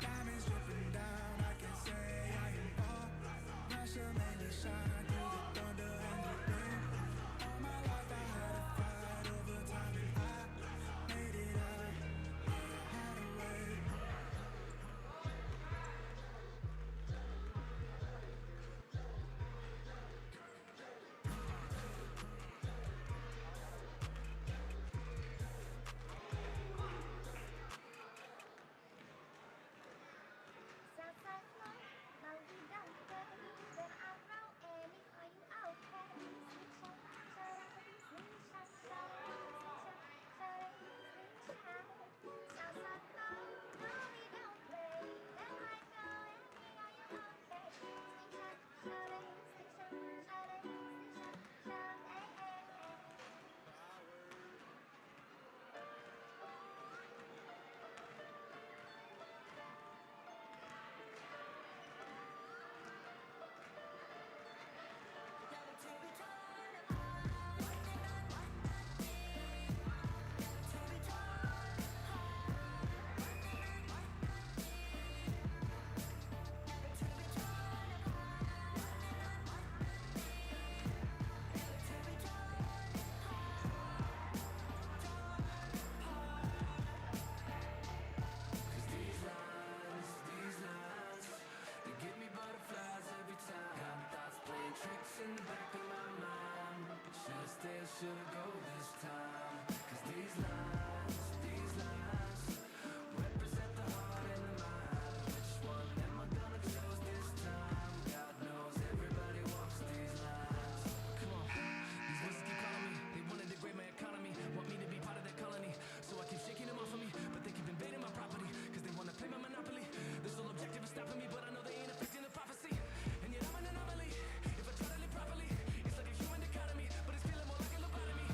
Diamonds dripping down, I can say I am all. Pressure made me shine through the thunder and the rain. All my life I had to fight over time and I made it out. Had a way. Should've go this time, 'cause these lines represent the heart and the mind. Which one am I gonna choose this time? God knows everybody walks these lines. Come on, these voices keep calling me. They wanna degrade my economy, want me to be part of their colony. So I keep shaking them off of me, but they keep invading my property, 'cause they wanna play my monopoly. Their sole objective is stopping me, but I know they ain't affecting the prophecy. And yet I'm an anomaly. If I try to live properly, it's like a human dichotomy, but it's feeling more like a lobotomy.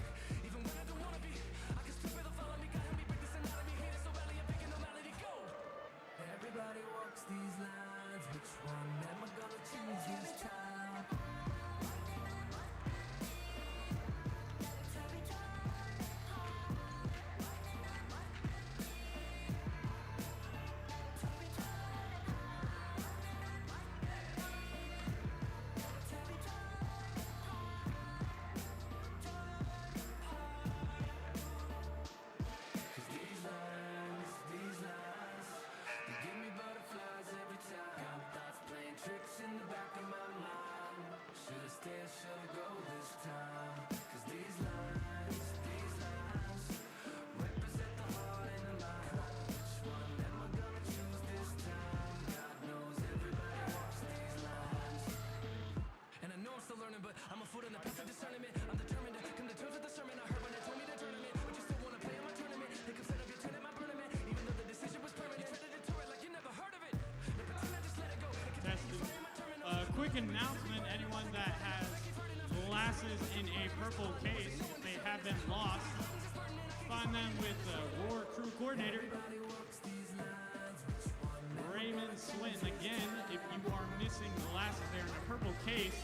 but I'm a fool in the path of discernment. I'm determined to come to terms with the sermon I heard when they told me to tournament. But you still wanna play in my tournament? They come set up your tent at my tournament, even though the decision was permanent. You tried to deter it like you never heard of it. But pretend I just let it go. Quick announcement, anyone that has glasses in a purple case, if they have been lost, find them with the Roar Crew Coordinator, Raymond Swinton. Again, if you are missing glasses there in a purple case,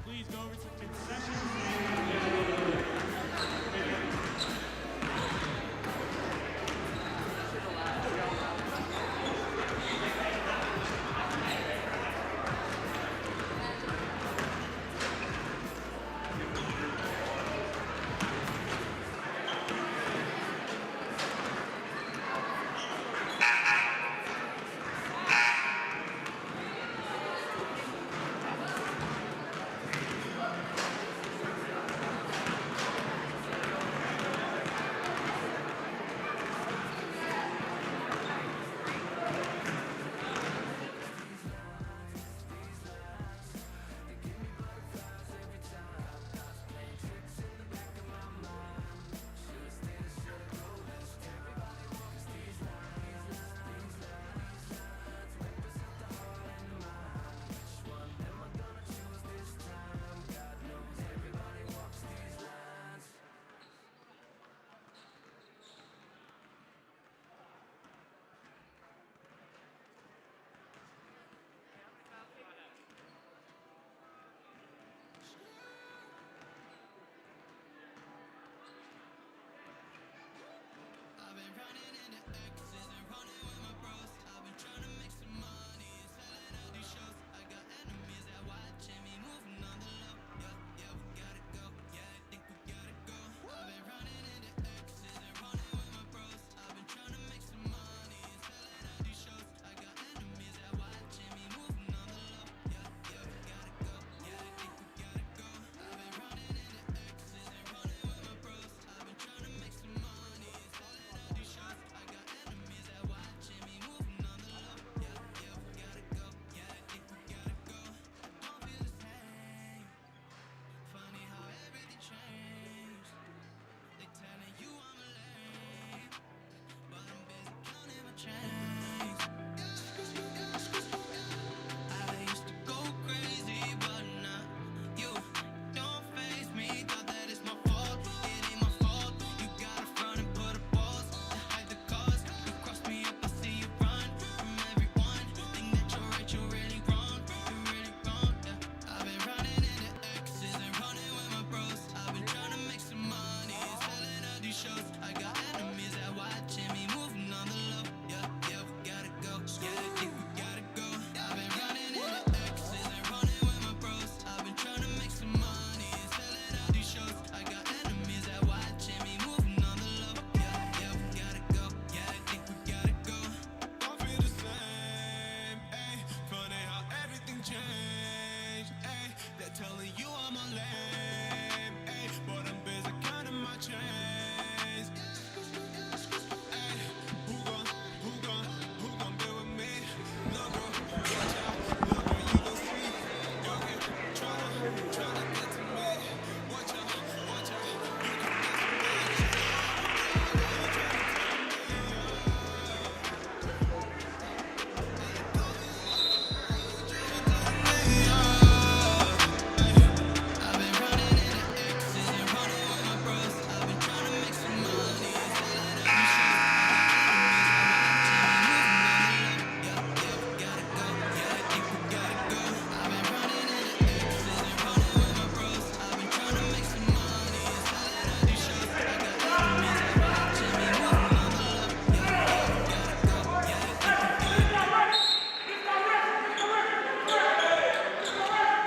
please go over to concessions.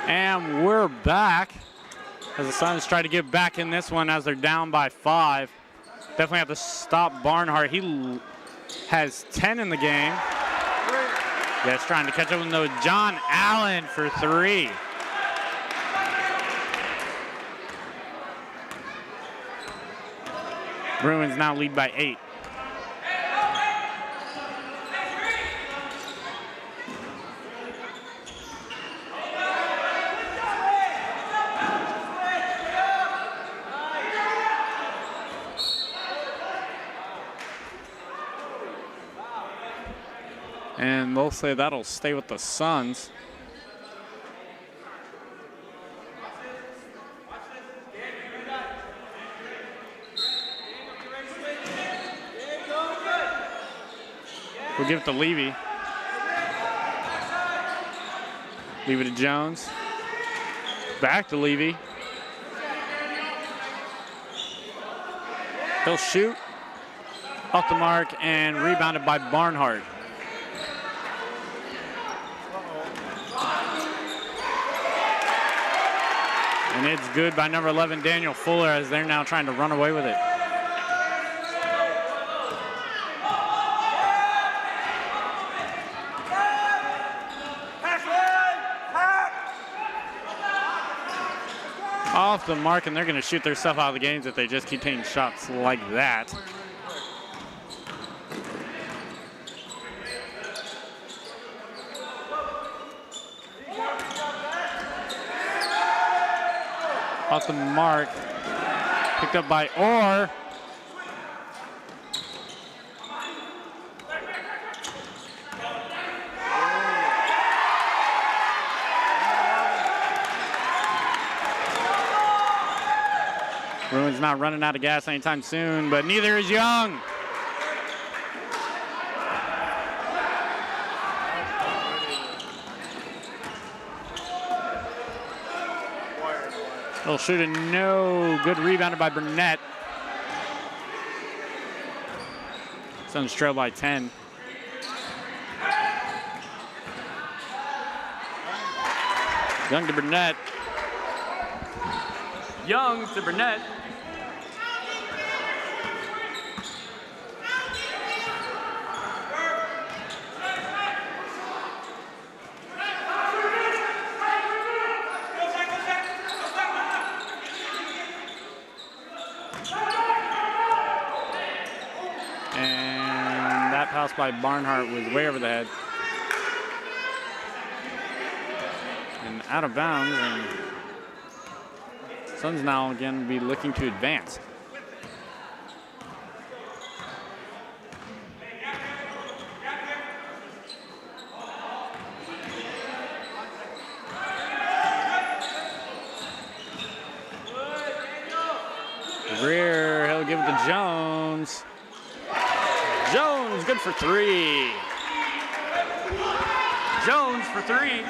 And we're back as the Suns try to get back in this one as they're down by 5. Definitely have to stop Barnhart. He has 10 in the game. Just trying to catch up with John Allen for 3. Bruins now lead by 8. And they'll say that'll stay with the Suns. We'll give it to Levy. Leave it to Jones. Back to Levy. He'll shoot. Off the mark and rebounded by Barnhart. And it's good by number 11, Daniel Fuller, as they're now trying to run away with it. Off the mark, and they're going to shoot themselves out of the games if they just keep taking shots like that. Off the mark, picked up by Orr. Bruins not running out of gas anytime soon, but neither is Young. They'll shoot it, no good, rebounded by Burnett. Suns trail by 10. Young to Burnett. Young to Burnett. And that pass by Barnhart was way over the head. And out of bounds, and Suns now again be looking to advance. Greer, he'll give it to Jones. Jones, good for three. Jones for three.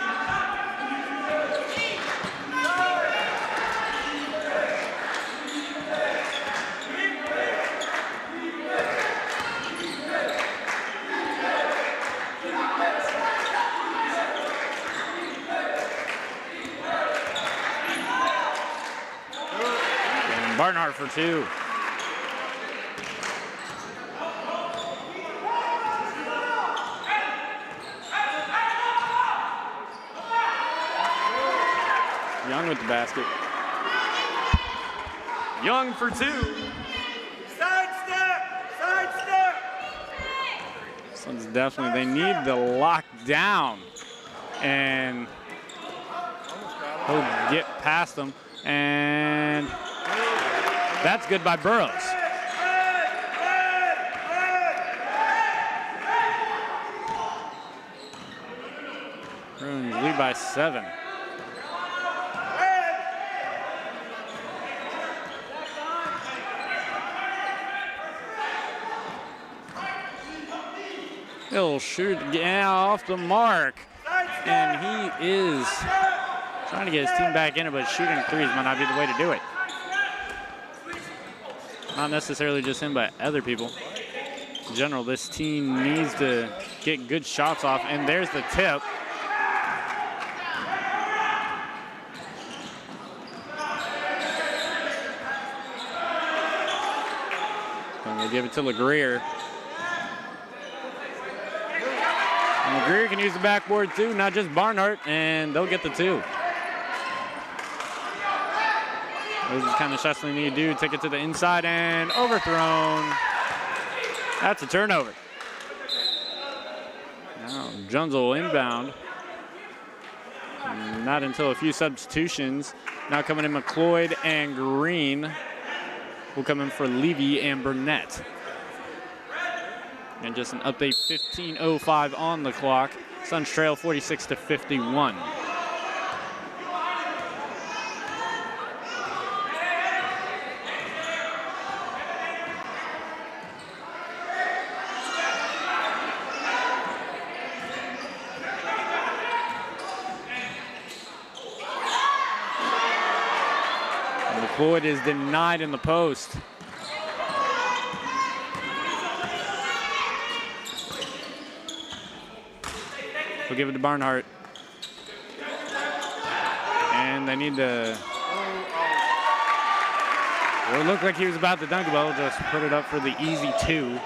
And Barnhart for two. Young with the basket. Young for two. Suns definitely, they need to lock down. And he'll get past them. And that's good by Burrows. Bruins lead by 7. He'll shoot again off the mark. And he is trying to get his team back in it, but shooting threes might not be the way to do it. Not necessarily just him, but other people. In general, this team needs to get good shots off, and there's the tip. And we'll give it to LeGrier. And LeGrier can use the backboard too, not just Barnhart, and they'll get the two. Those are the kind of shots they need to do. Take it to the inside and overthrown. That's a turnover. Now Jones will inbound. Not until a few substitutions. Now coming in McLeod and Green will come in for Levy and Burnett. And just an update, 15:05 on the clock. Suns trail 46-51. McLeod is denied in the post. We'll give it to Barnhart. And they need to... Well, it looked like he was about to dunk it, but just put it up for the easy 2.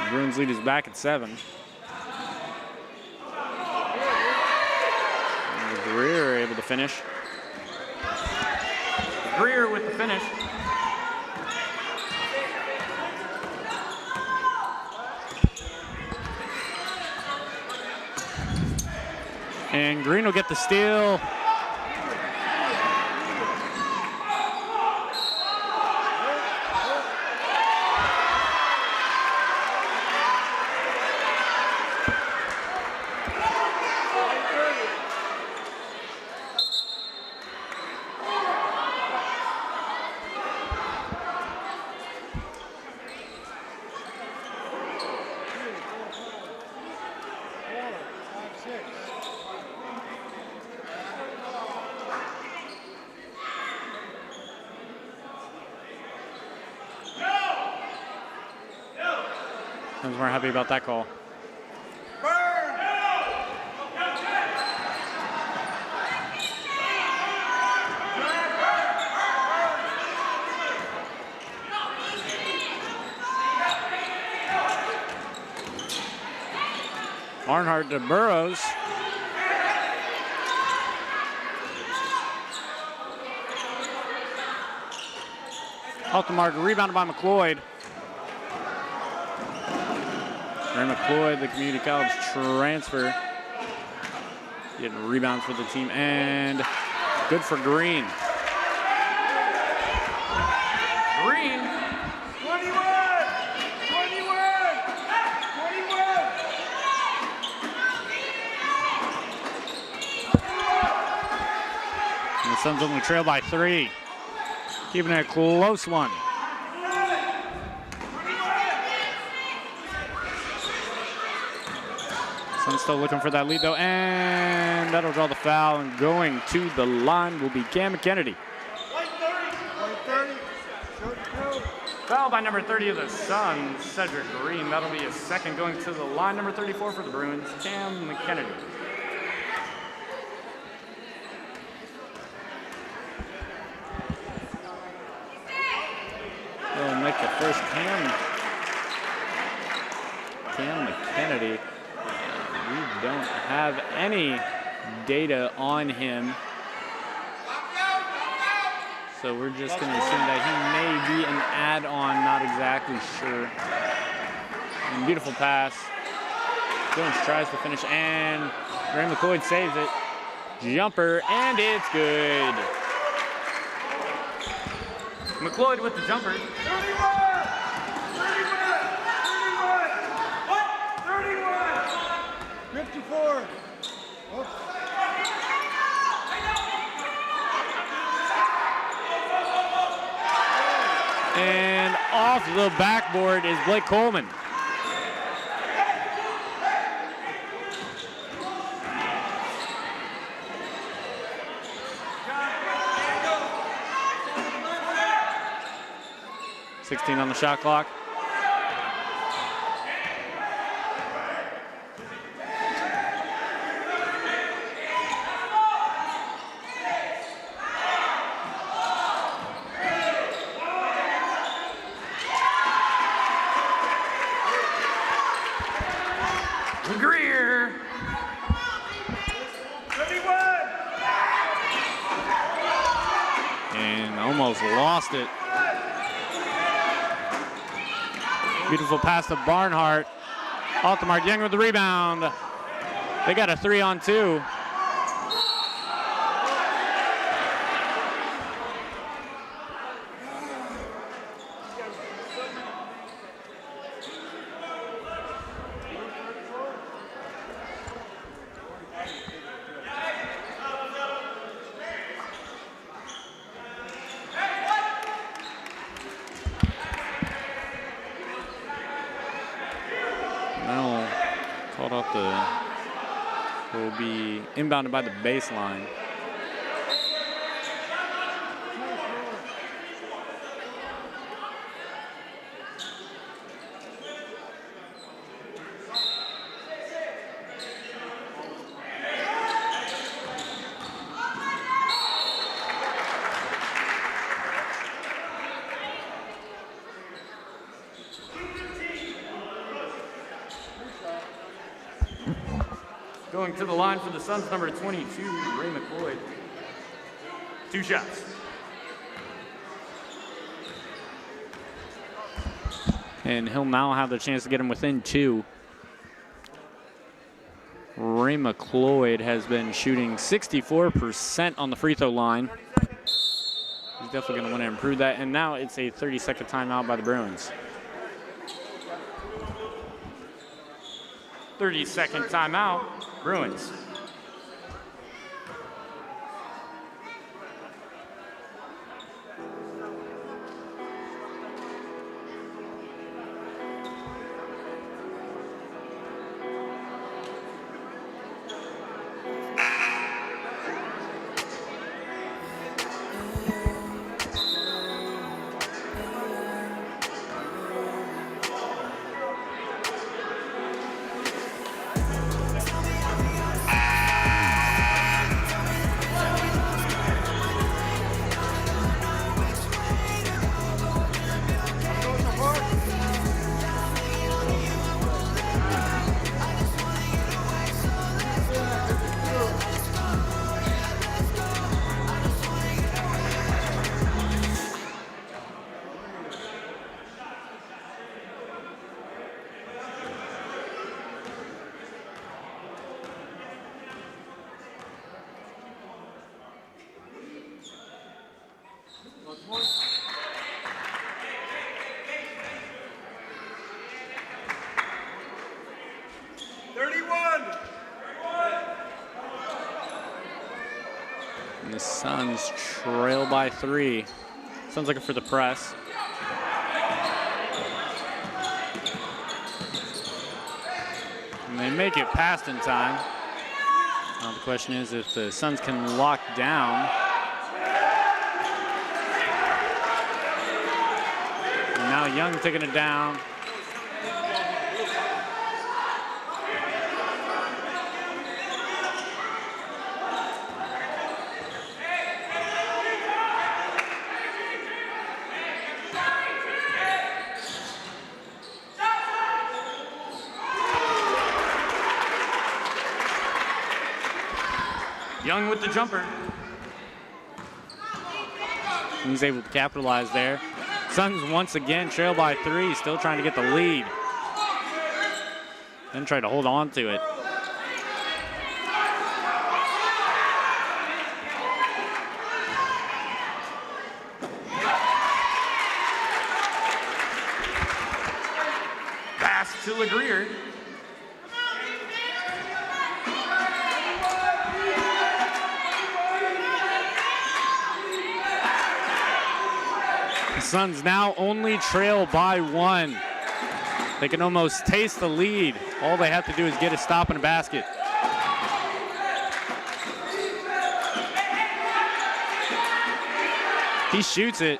Bruins lead is back at 7. And Greer able to finish. Greer with the finish. And Green will get the steal. Suns weren't happy about that call. Barnhart to Burrows. Off the mark, rebounded by McLeod. Ray McLeod, the community college transfer, getting rebounds for the team, and good for Green. Green. 21! And the Suns only trail by 3, keeping it a close one. Suns still looking for that lead though, and that'll draw the foul, and going to the line will be Cam Kennedy. Foul by number 30 of the Suns, Cedric Green. That'll be his second. Going to the line, number 34 for the Bruins, Cam Kennedy. They'll make the first Cam Kennedy. We don't have any data on him, so we're just going to assume that he may be an add-on, not exactly sure. And beautiful pass. Jones tries to finish, and Ray McLeod saves it. Jumper, and it's good. McLeod with the jumper. 54. And off the backboard is Blake Coleman. .16 on the shot clock. Greer. 31. And almost lost it. Beautiful pass to Barnhart. Off the mark, Young with the rebound. They got a 3-on-2. be inbounded by the baseline. Going to the line for the Suns, number 22, Ray McCloyd. 2 shots. And he'll now have the chance to get him within 2. Ray McCloyd has been shooting 64% on the free throw line. He's definitely going to want to improve that. And now it's a 30-second timeout by the Bruins. 30-second timeout, Bruins. And the Suns trail by 3. Suns looking for the press. And they make it past in time. Now the question is if the Suns can lock down. And now Young taking it down. Young with the jumper. He's able to capitalize there. Suns once again trail by 3, still trying to get the lead. Then try to hold on to it. Pass to LeGrier. Suns now only trail by 1. They can almost taste the lead. All they have to do is get a stop in a basket. He shoots it.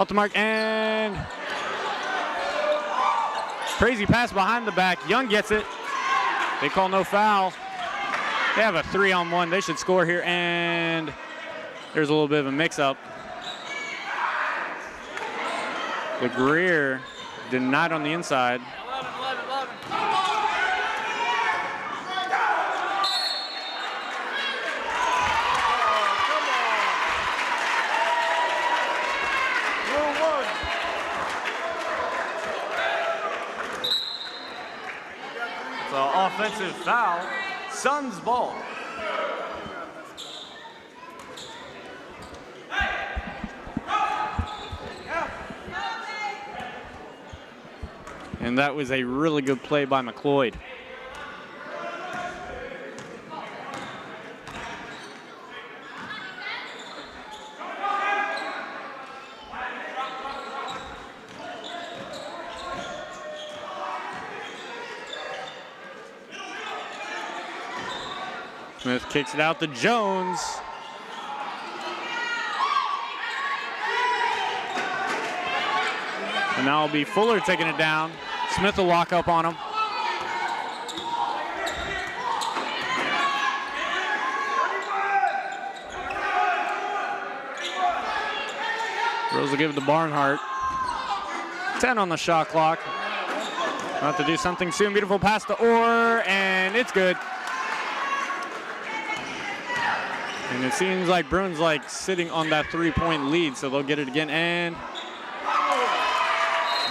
Off the mark and crazy pass behind the back. Young gets it. They call no foul. They have a 3-on-1. They should score here, and there's a little bit of a mix-up. LeGrier denied on the inside. 11. So offensive foul, Suns ball. And that was a really good play by McCloyd. Smith kicks it out to Jones. And now it'll be Fuller taking it down. Smith will lock up on him. Rose will give it to Barnhart. 10 on the shot clock. About to do something soon. Beautiful pass to Orr, and it's good. And it seems like Bruins like sitting on that 3-point lead, so they'll get it again. And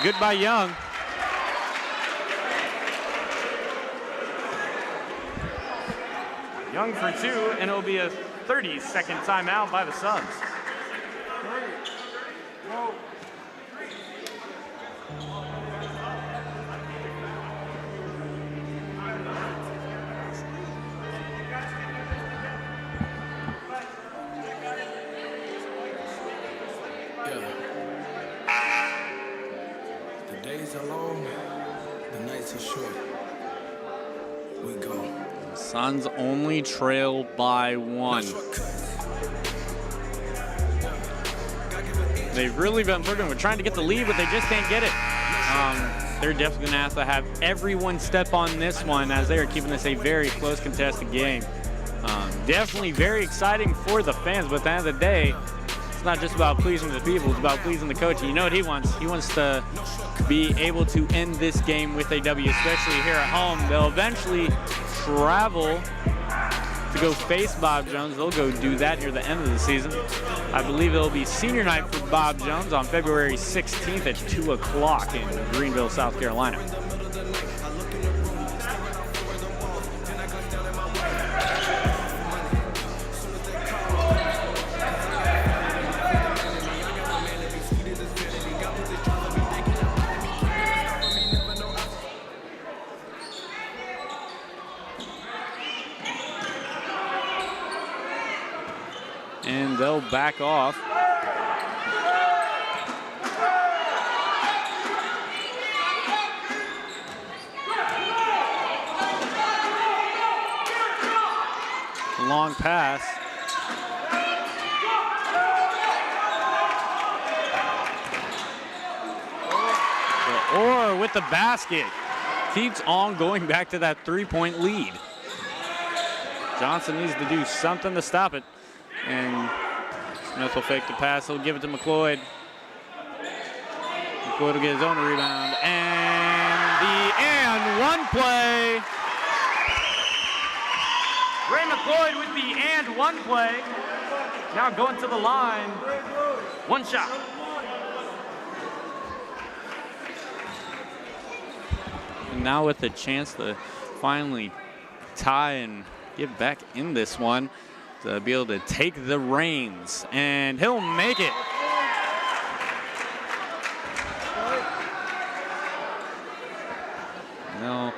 good by Young. Young for 2, and it'll be a 30-second timeout by the Suns. The days are long, the nights are short. We go. Suns only trail by 1. They've really been working with trying to get the lead, but they just can't get it. They're definitely going to have everyone step on this one, as they are keeping this a very close contested game. Definitely very exciting for the fans, but at the end of the day, it's not just about pleasing the people, it's about pleasing the coach. And you know what he wants? He wants to be able to end this game with a W, especially here at home. They'll eventually travel to go face Bob Jones. They'll go do that near the end of the season. I believe it'll be senior night for Bob Jones on February 16th at 2 o'clock in Greenville, South Carolina. And they'll back off. Long pass. Orr with the basket. Keeps on going back to that 3-point lead. Johnson needs to do something to stop it. And Smith will fake the pass. He'll give it to McLeod. McLeod will get his own rebound. And one play. Ray McLeod with the and one play. Now going to the line. One shot. And now with a chance to finally tie and get back in this one, to be able to take the reins, and he'll make it. They'll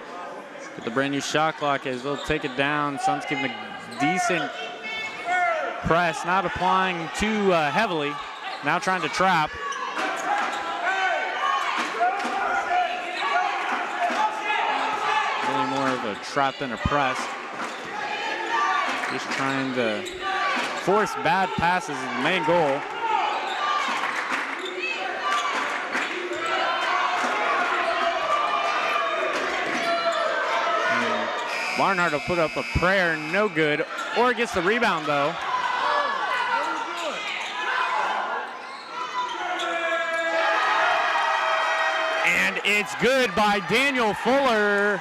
get the brand new shot clock as they'll take it down. Suns keeping a decent press, not applying too heavily. Now trying to trap. Really more of a trap than a press. Just trying to force bad passes is the main goal. And Barnhart will put up a prayer, no good. Orr gets the rebound though. And it's good by Daniel Fuller.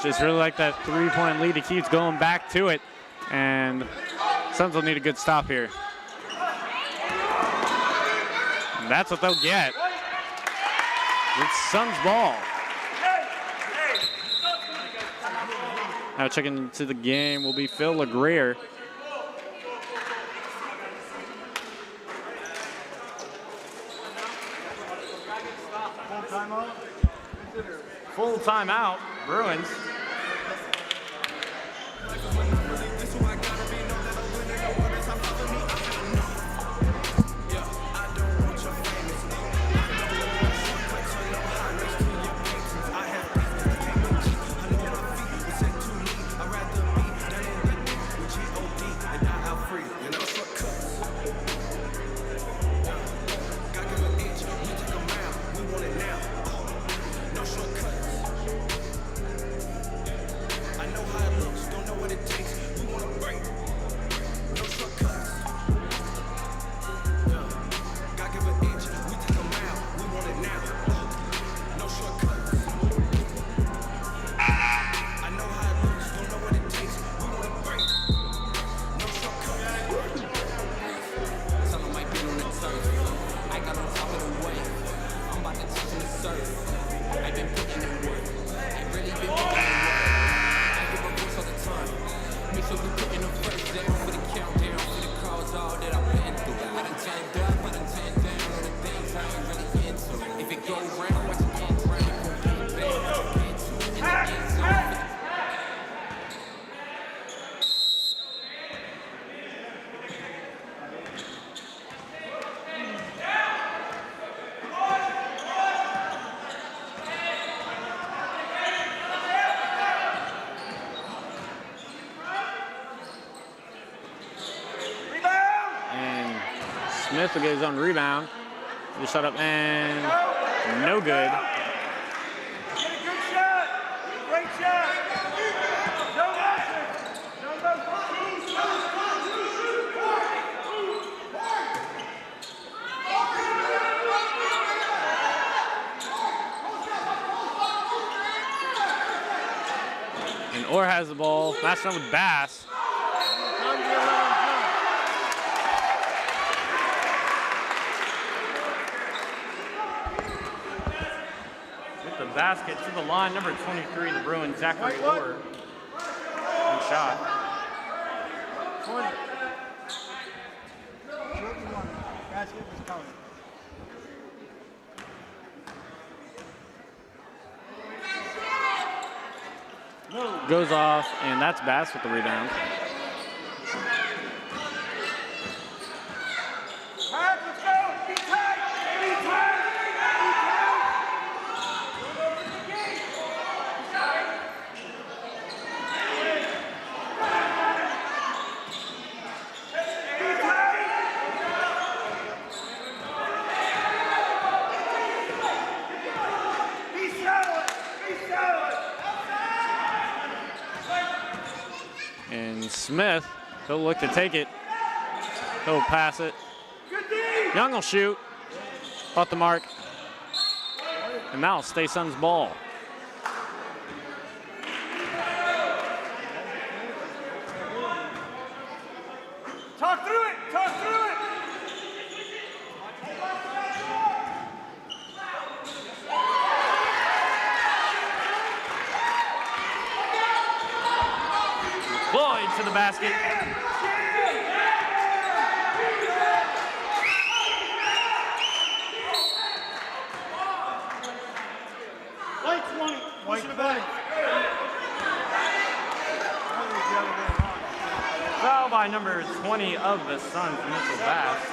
Just really like that 3-point lead. He keeps going back to it, and Suns will need a good stop here. And that's what they'll get. It's Suns ball. Now checking into the game will be Phil LeGrier. Full timeout, Bruins. Smith will get his own rebound. Just shut up and no good. Get a good shot. Great shot. No motion. No And Orr has the ball. Matched up with Bass. Basket to the line, number 23, the Bruins, Zachary Orr. Good shot. 20. Basket was coming. Goes off, and that's Bass with the rebound. Smith, he'll look to take it. He'll pass it. Young will shoot. Off the mark. And now stay Suns ball. Talk through it. Talk through it. Boyd to the basket. White 20. White 20. Foul by number 20 of the Suns, Mitchell Bass.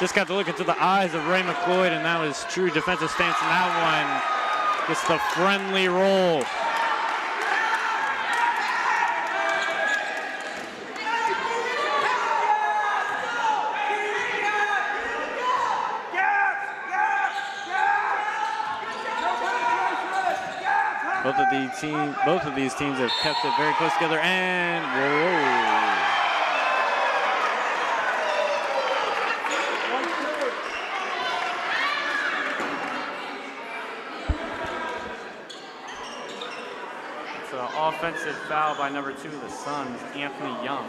Just got to look into the eyes of Ray McLeod, and that was true defensive stance in that one. Gets the friendly roll. Both of these teams have kept it very close together, and whoa. Offensive foul by number 2 of the Suns, Anthony Young.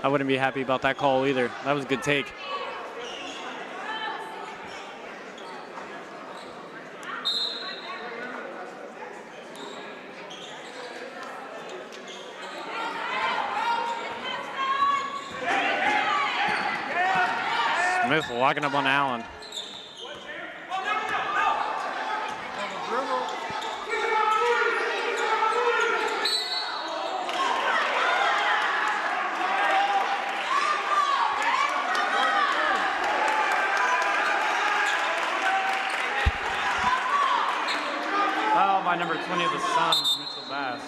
I wouldn't be happy about that call either. That was a good take. Smith locking up on Allen. Foul by number 20 of the Suns, Mitchell Bass.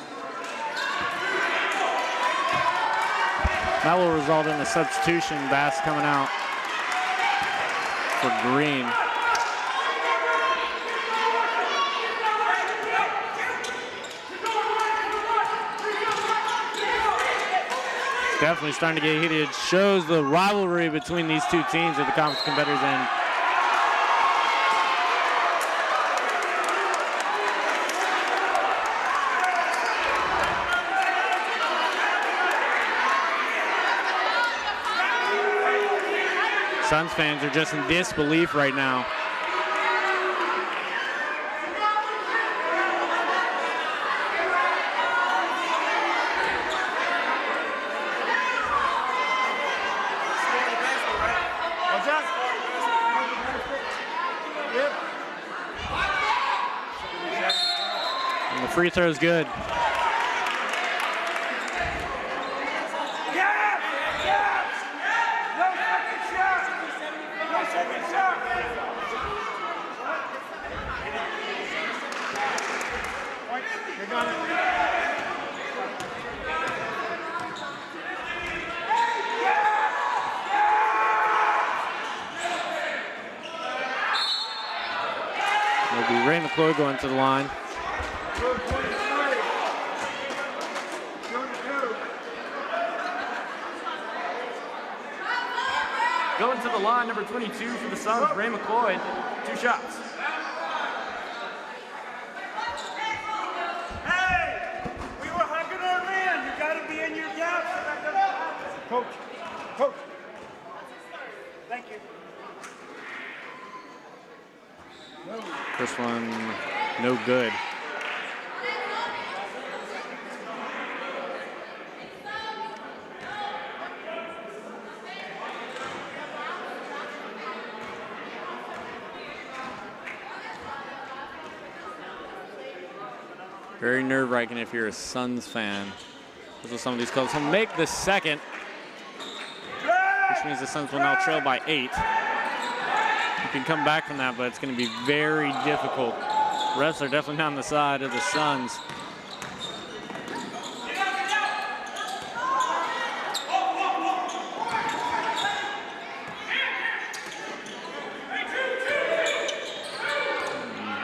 That will result in a substitution. Bass coming out for Green. Definitely starting to get heated. It shows the rivalry between these two teams at the conference competitors end. Suns fans are just in disbelief right now. What's that? Yep. And the free throw is good. It'll be Ray McClure going to the line. Going to the line, number 22 for the Suns, Ray McCloyd, 2 shots. Hey, we were hugging our man. You got to be in your gaps. Coach, coach. Thank you. First one, no good. Very nerve-wracking if you're a Suns fan. Those are some of these calls. He'll make the second, which means the Suns will now trail by 8. You can come back from that, but it's going to be very difficult. Refs are definitely not on the side of the Suns.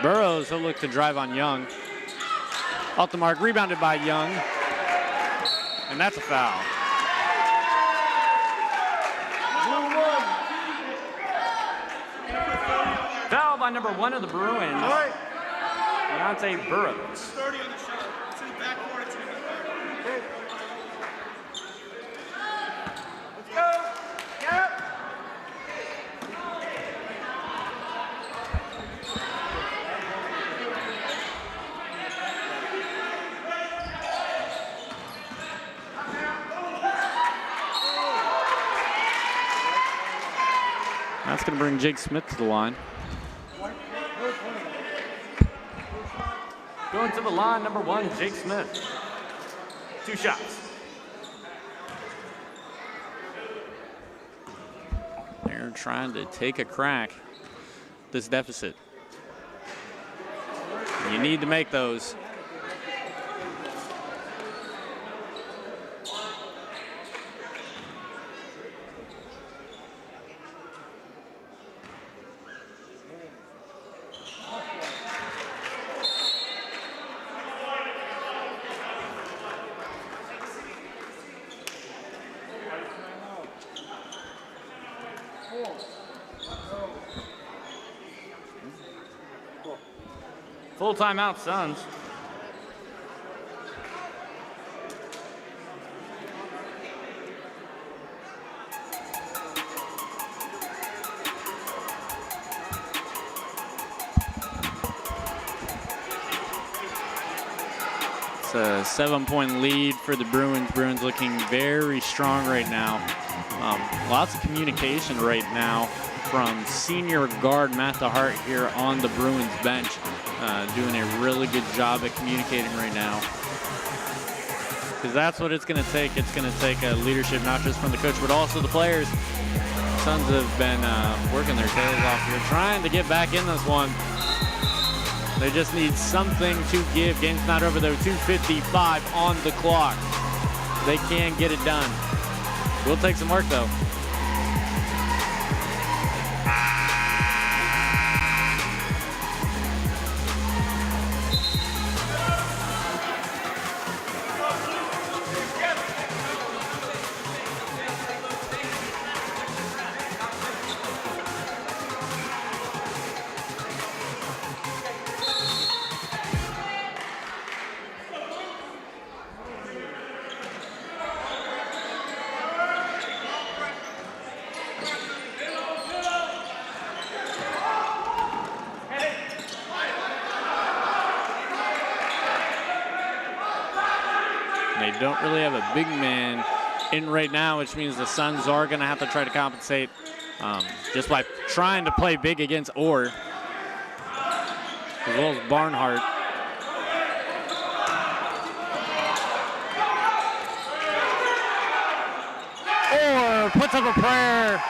Burrows, he'll look to drive on Young. Off the mark, rebounded by Young. And that's a foul. Foul by number 1 of the Bruins, Deontay Burrows. 30 on the shot. It's in the backcourt. It's in the backcourt. Let's go. Yep. That's going to bring Jake Smith to the line. Going to the line, number 1, Jake Smith. 2 shots. They're trying to take a crack at this deficit. You need to make those. Full timeout, Suns. a 7-point lead for the Bruins. Bruins looking very strong right now. Lots of communication right now from senior guard Matt DeHart here on the Bruins bench, doing a really good job at communicating right now. Because that's what it's going to take. It's going to take a leadership, not just from the coach, but also the players. The Suns have been working their tails off here, trying to get back in this one. They just need something to give. Game's not over though. 2:55 on the clock. They can get it done. Will take some work though. They don't really have a big man in right now, which means the Suns are going to have to try to compensate just by trying to play big against Orr, as well as Barnhart. Orr puts up a prayer.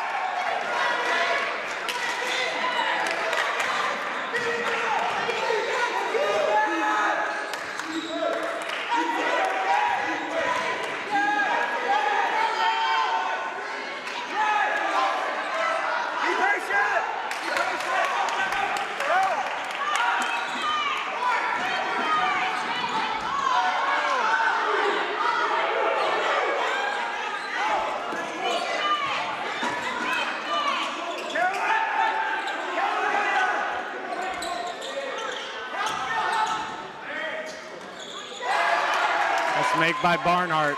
Make by Barnhart.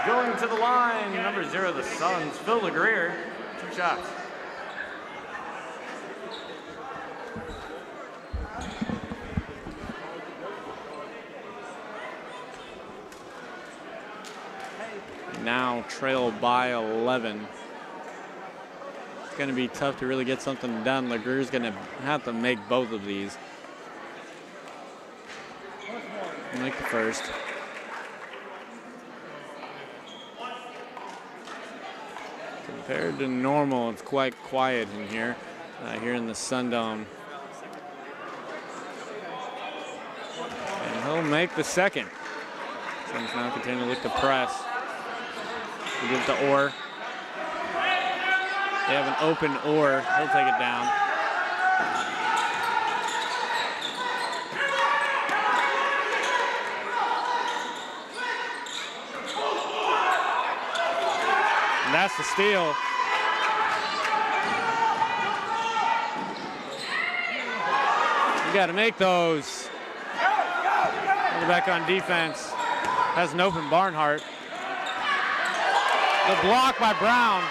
Going to the line, number 0, the Suns, Phil LeGrier, 2 shots. Now trail by 11. It's going to be tough to really get something done. LeGrier's going to have to make both of these. Make the first. Compared to normal, it's quite quiet in here, here in the Sun Dome. And he'll make the second. Suns now continue to look to press. Give it to Orr. They have an open Orr. He'll take it down. And that's the steal. You got to make those. Go back on defense. Has an open Barnhart. The block by Brown.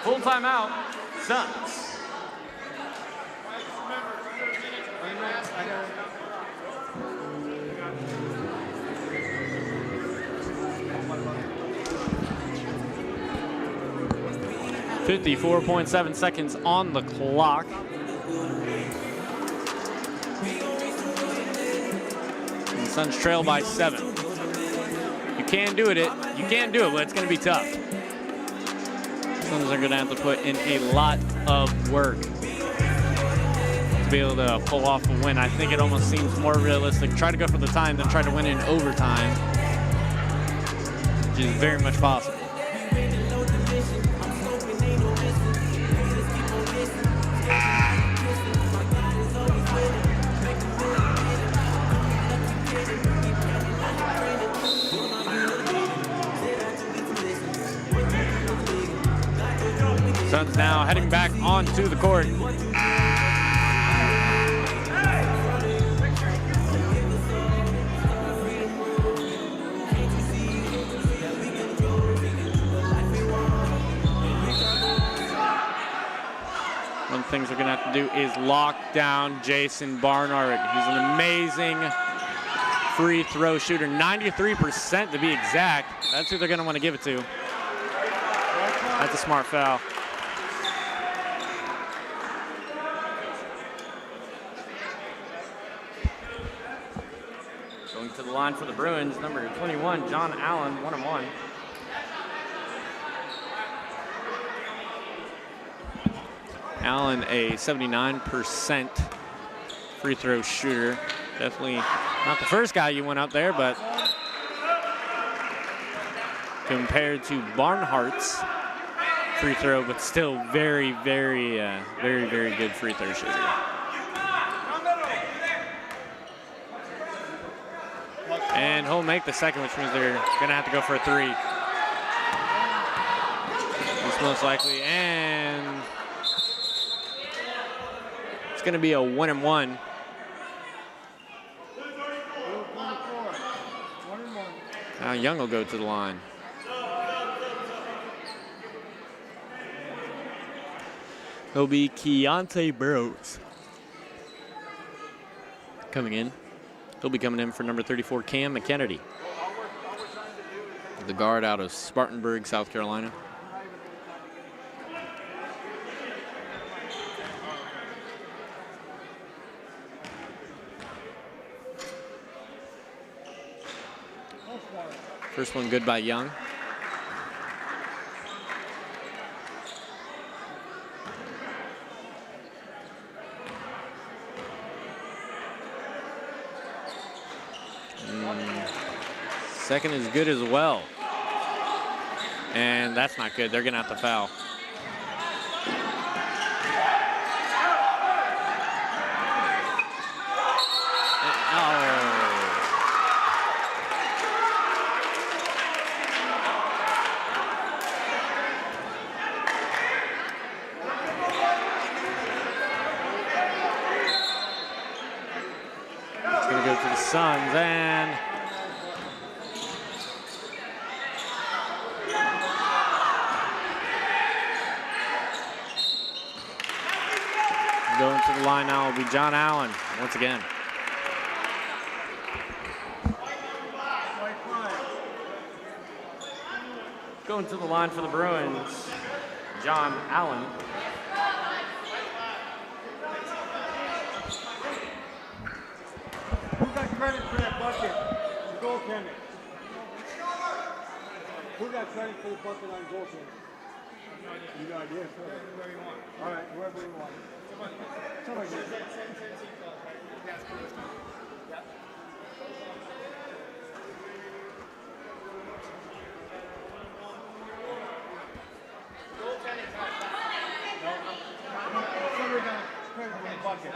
Full timeout, Suns. 54.7 seconds on the clock. And the Suns trail by 7. You can do it. You can do it, but it's going to be tough. The Suns are going to have to put in a lot of work to be able to pull off a win. I think it almost seems more realistic. Try to go for the time than try to win in overtime, which is very much possible. Suns now heading back onto the court. One of the things we're going to have to do is lock down Jason Barnard. He's an amazing free throw shooter, 93% to be exact. That's who they're going to want to give it to. That's a smart foul. Going to the line for the Bruins, number 21, John Allen, 1-on-1. Allen, a 79% free throw shooter. Definitely not the first guy you went out there, but compared to Barnhart's free throw, but still very, very good free throw shooter. And he'll make the second, which means they're gonna have to go for a three. It's most likely, and it's gonna be a 1-and-1. Now Young will go to the line. He'll be Keontae Burrows coming in. He'll be coming in for number 34, Cam McKennedy, the guard out of Spartanburg, South Carolina. First one good by Young. Second is good as well. And that's not good. They're going to have to foul. It's going to go to the Suns, and going to the line now will be John Allen once again. Going to the line for the Bruins, John Allen. Who got credit for that bucket? The goaltender. Who got credit for the bucket on goaltender? You got idea? Whoever you want. All right, whoever you want. Somebody get it. Somebody got credit for the bucket.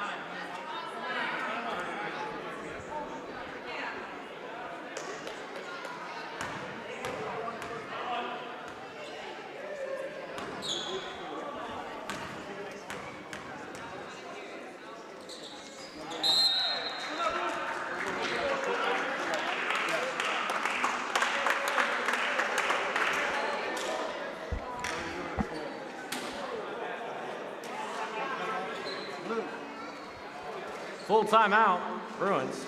Full timeout, Bruins.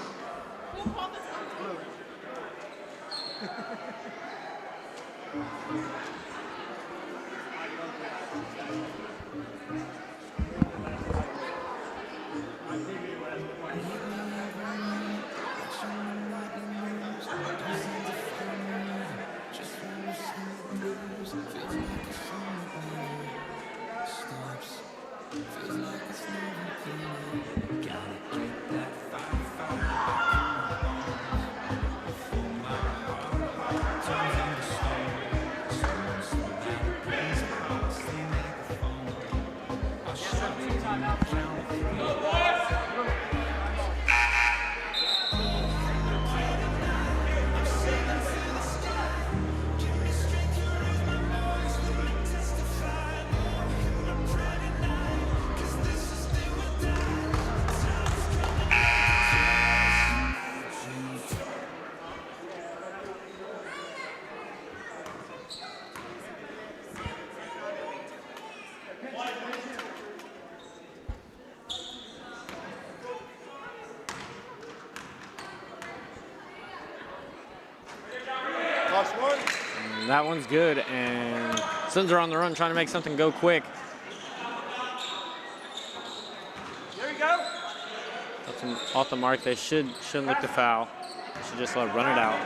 That one's good, and Suns are on the run trying to make something go quick. There you go. That's off the mark. They shouldn't look to foul. They should just let run it out.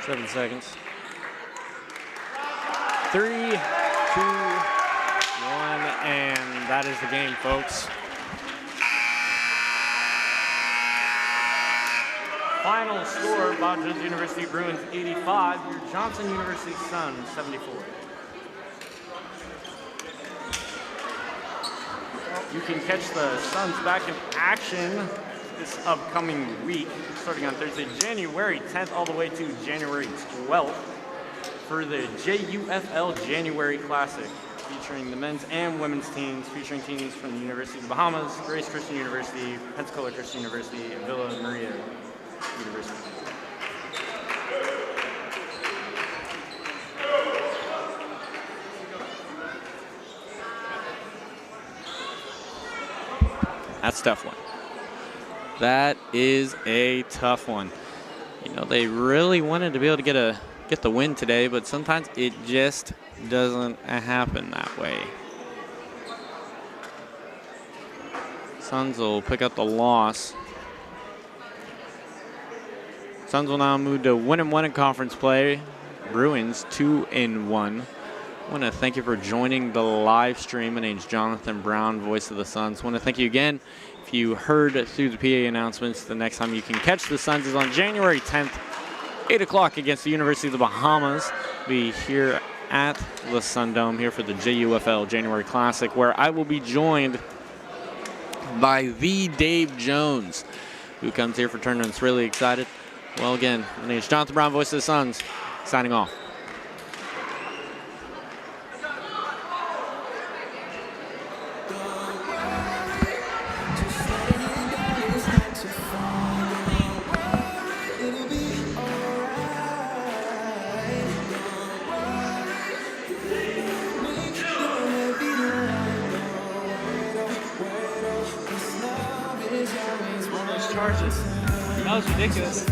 Seven seconds. 3, 2, 1, and that is the game, folks. Final score, Bob Jones University Bruins 85, your Johnson University Suns 74. You can catch the Suns back in action this upcoming week, starting on Thursday, January 10th, all the way to January 12th for the JUFL January Classic, featuring the men's and women's teams, featuring teams from the University of the Bahamas, Grace Christian University, Pensacola Christian University, and Villa Maria University. That's a tough one. That is a tough one. You know, they really wanted to be able to get the win today, but sometimes it just doesn't happen that way. Suns will pick up the loss. Suns will now move to 1-1 in conference play. Bruins 2-1. I want to thank you for joining the live stream. My name's Jonathan Brown, voice of the Suns. I want to thank you again. If you heard through the PA announcements, the next time you can catch the Suns is on January 10th, 8 o'clock against the University of the Bahamas. Be here at the Sundome here for the JUFL January Classic, where I will be joined by the Dave Jones, who comes here for tournaments. Really excited. Well, again, my name is Jonathan Brown, voice of the Suns, signing off. Charges. That was ridiculous.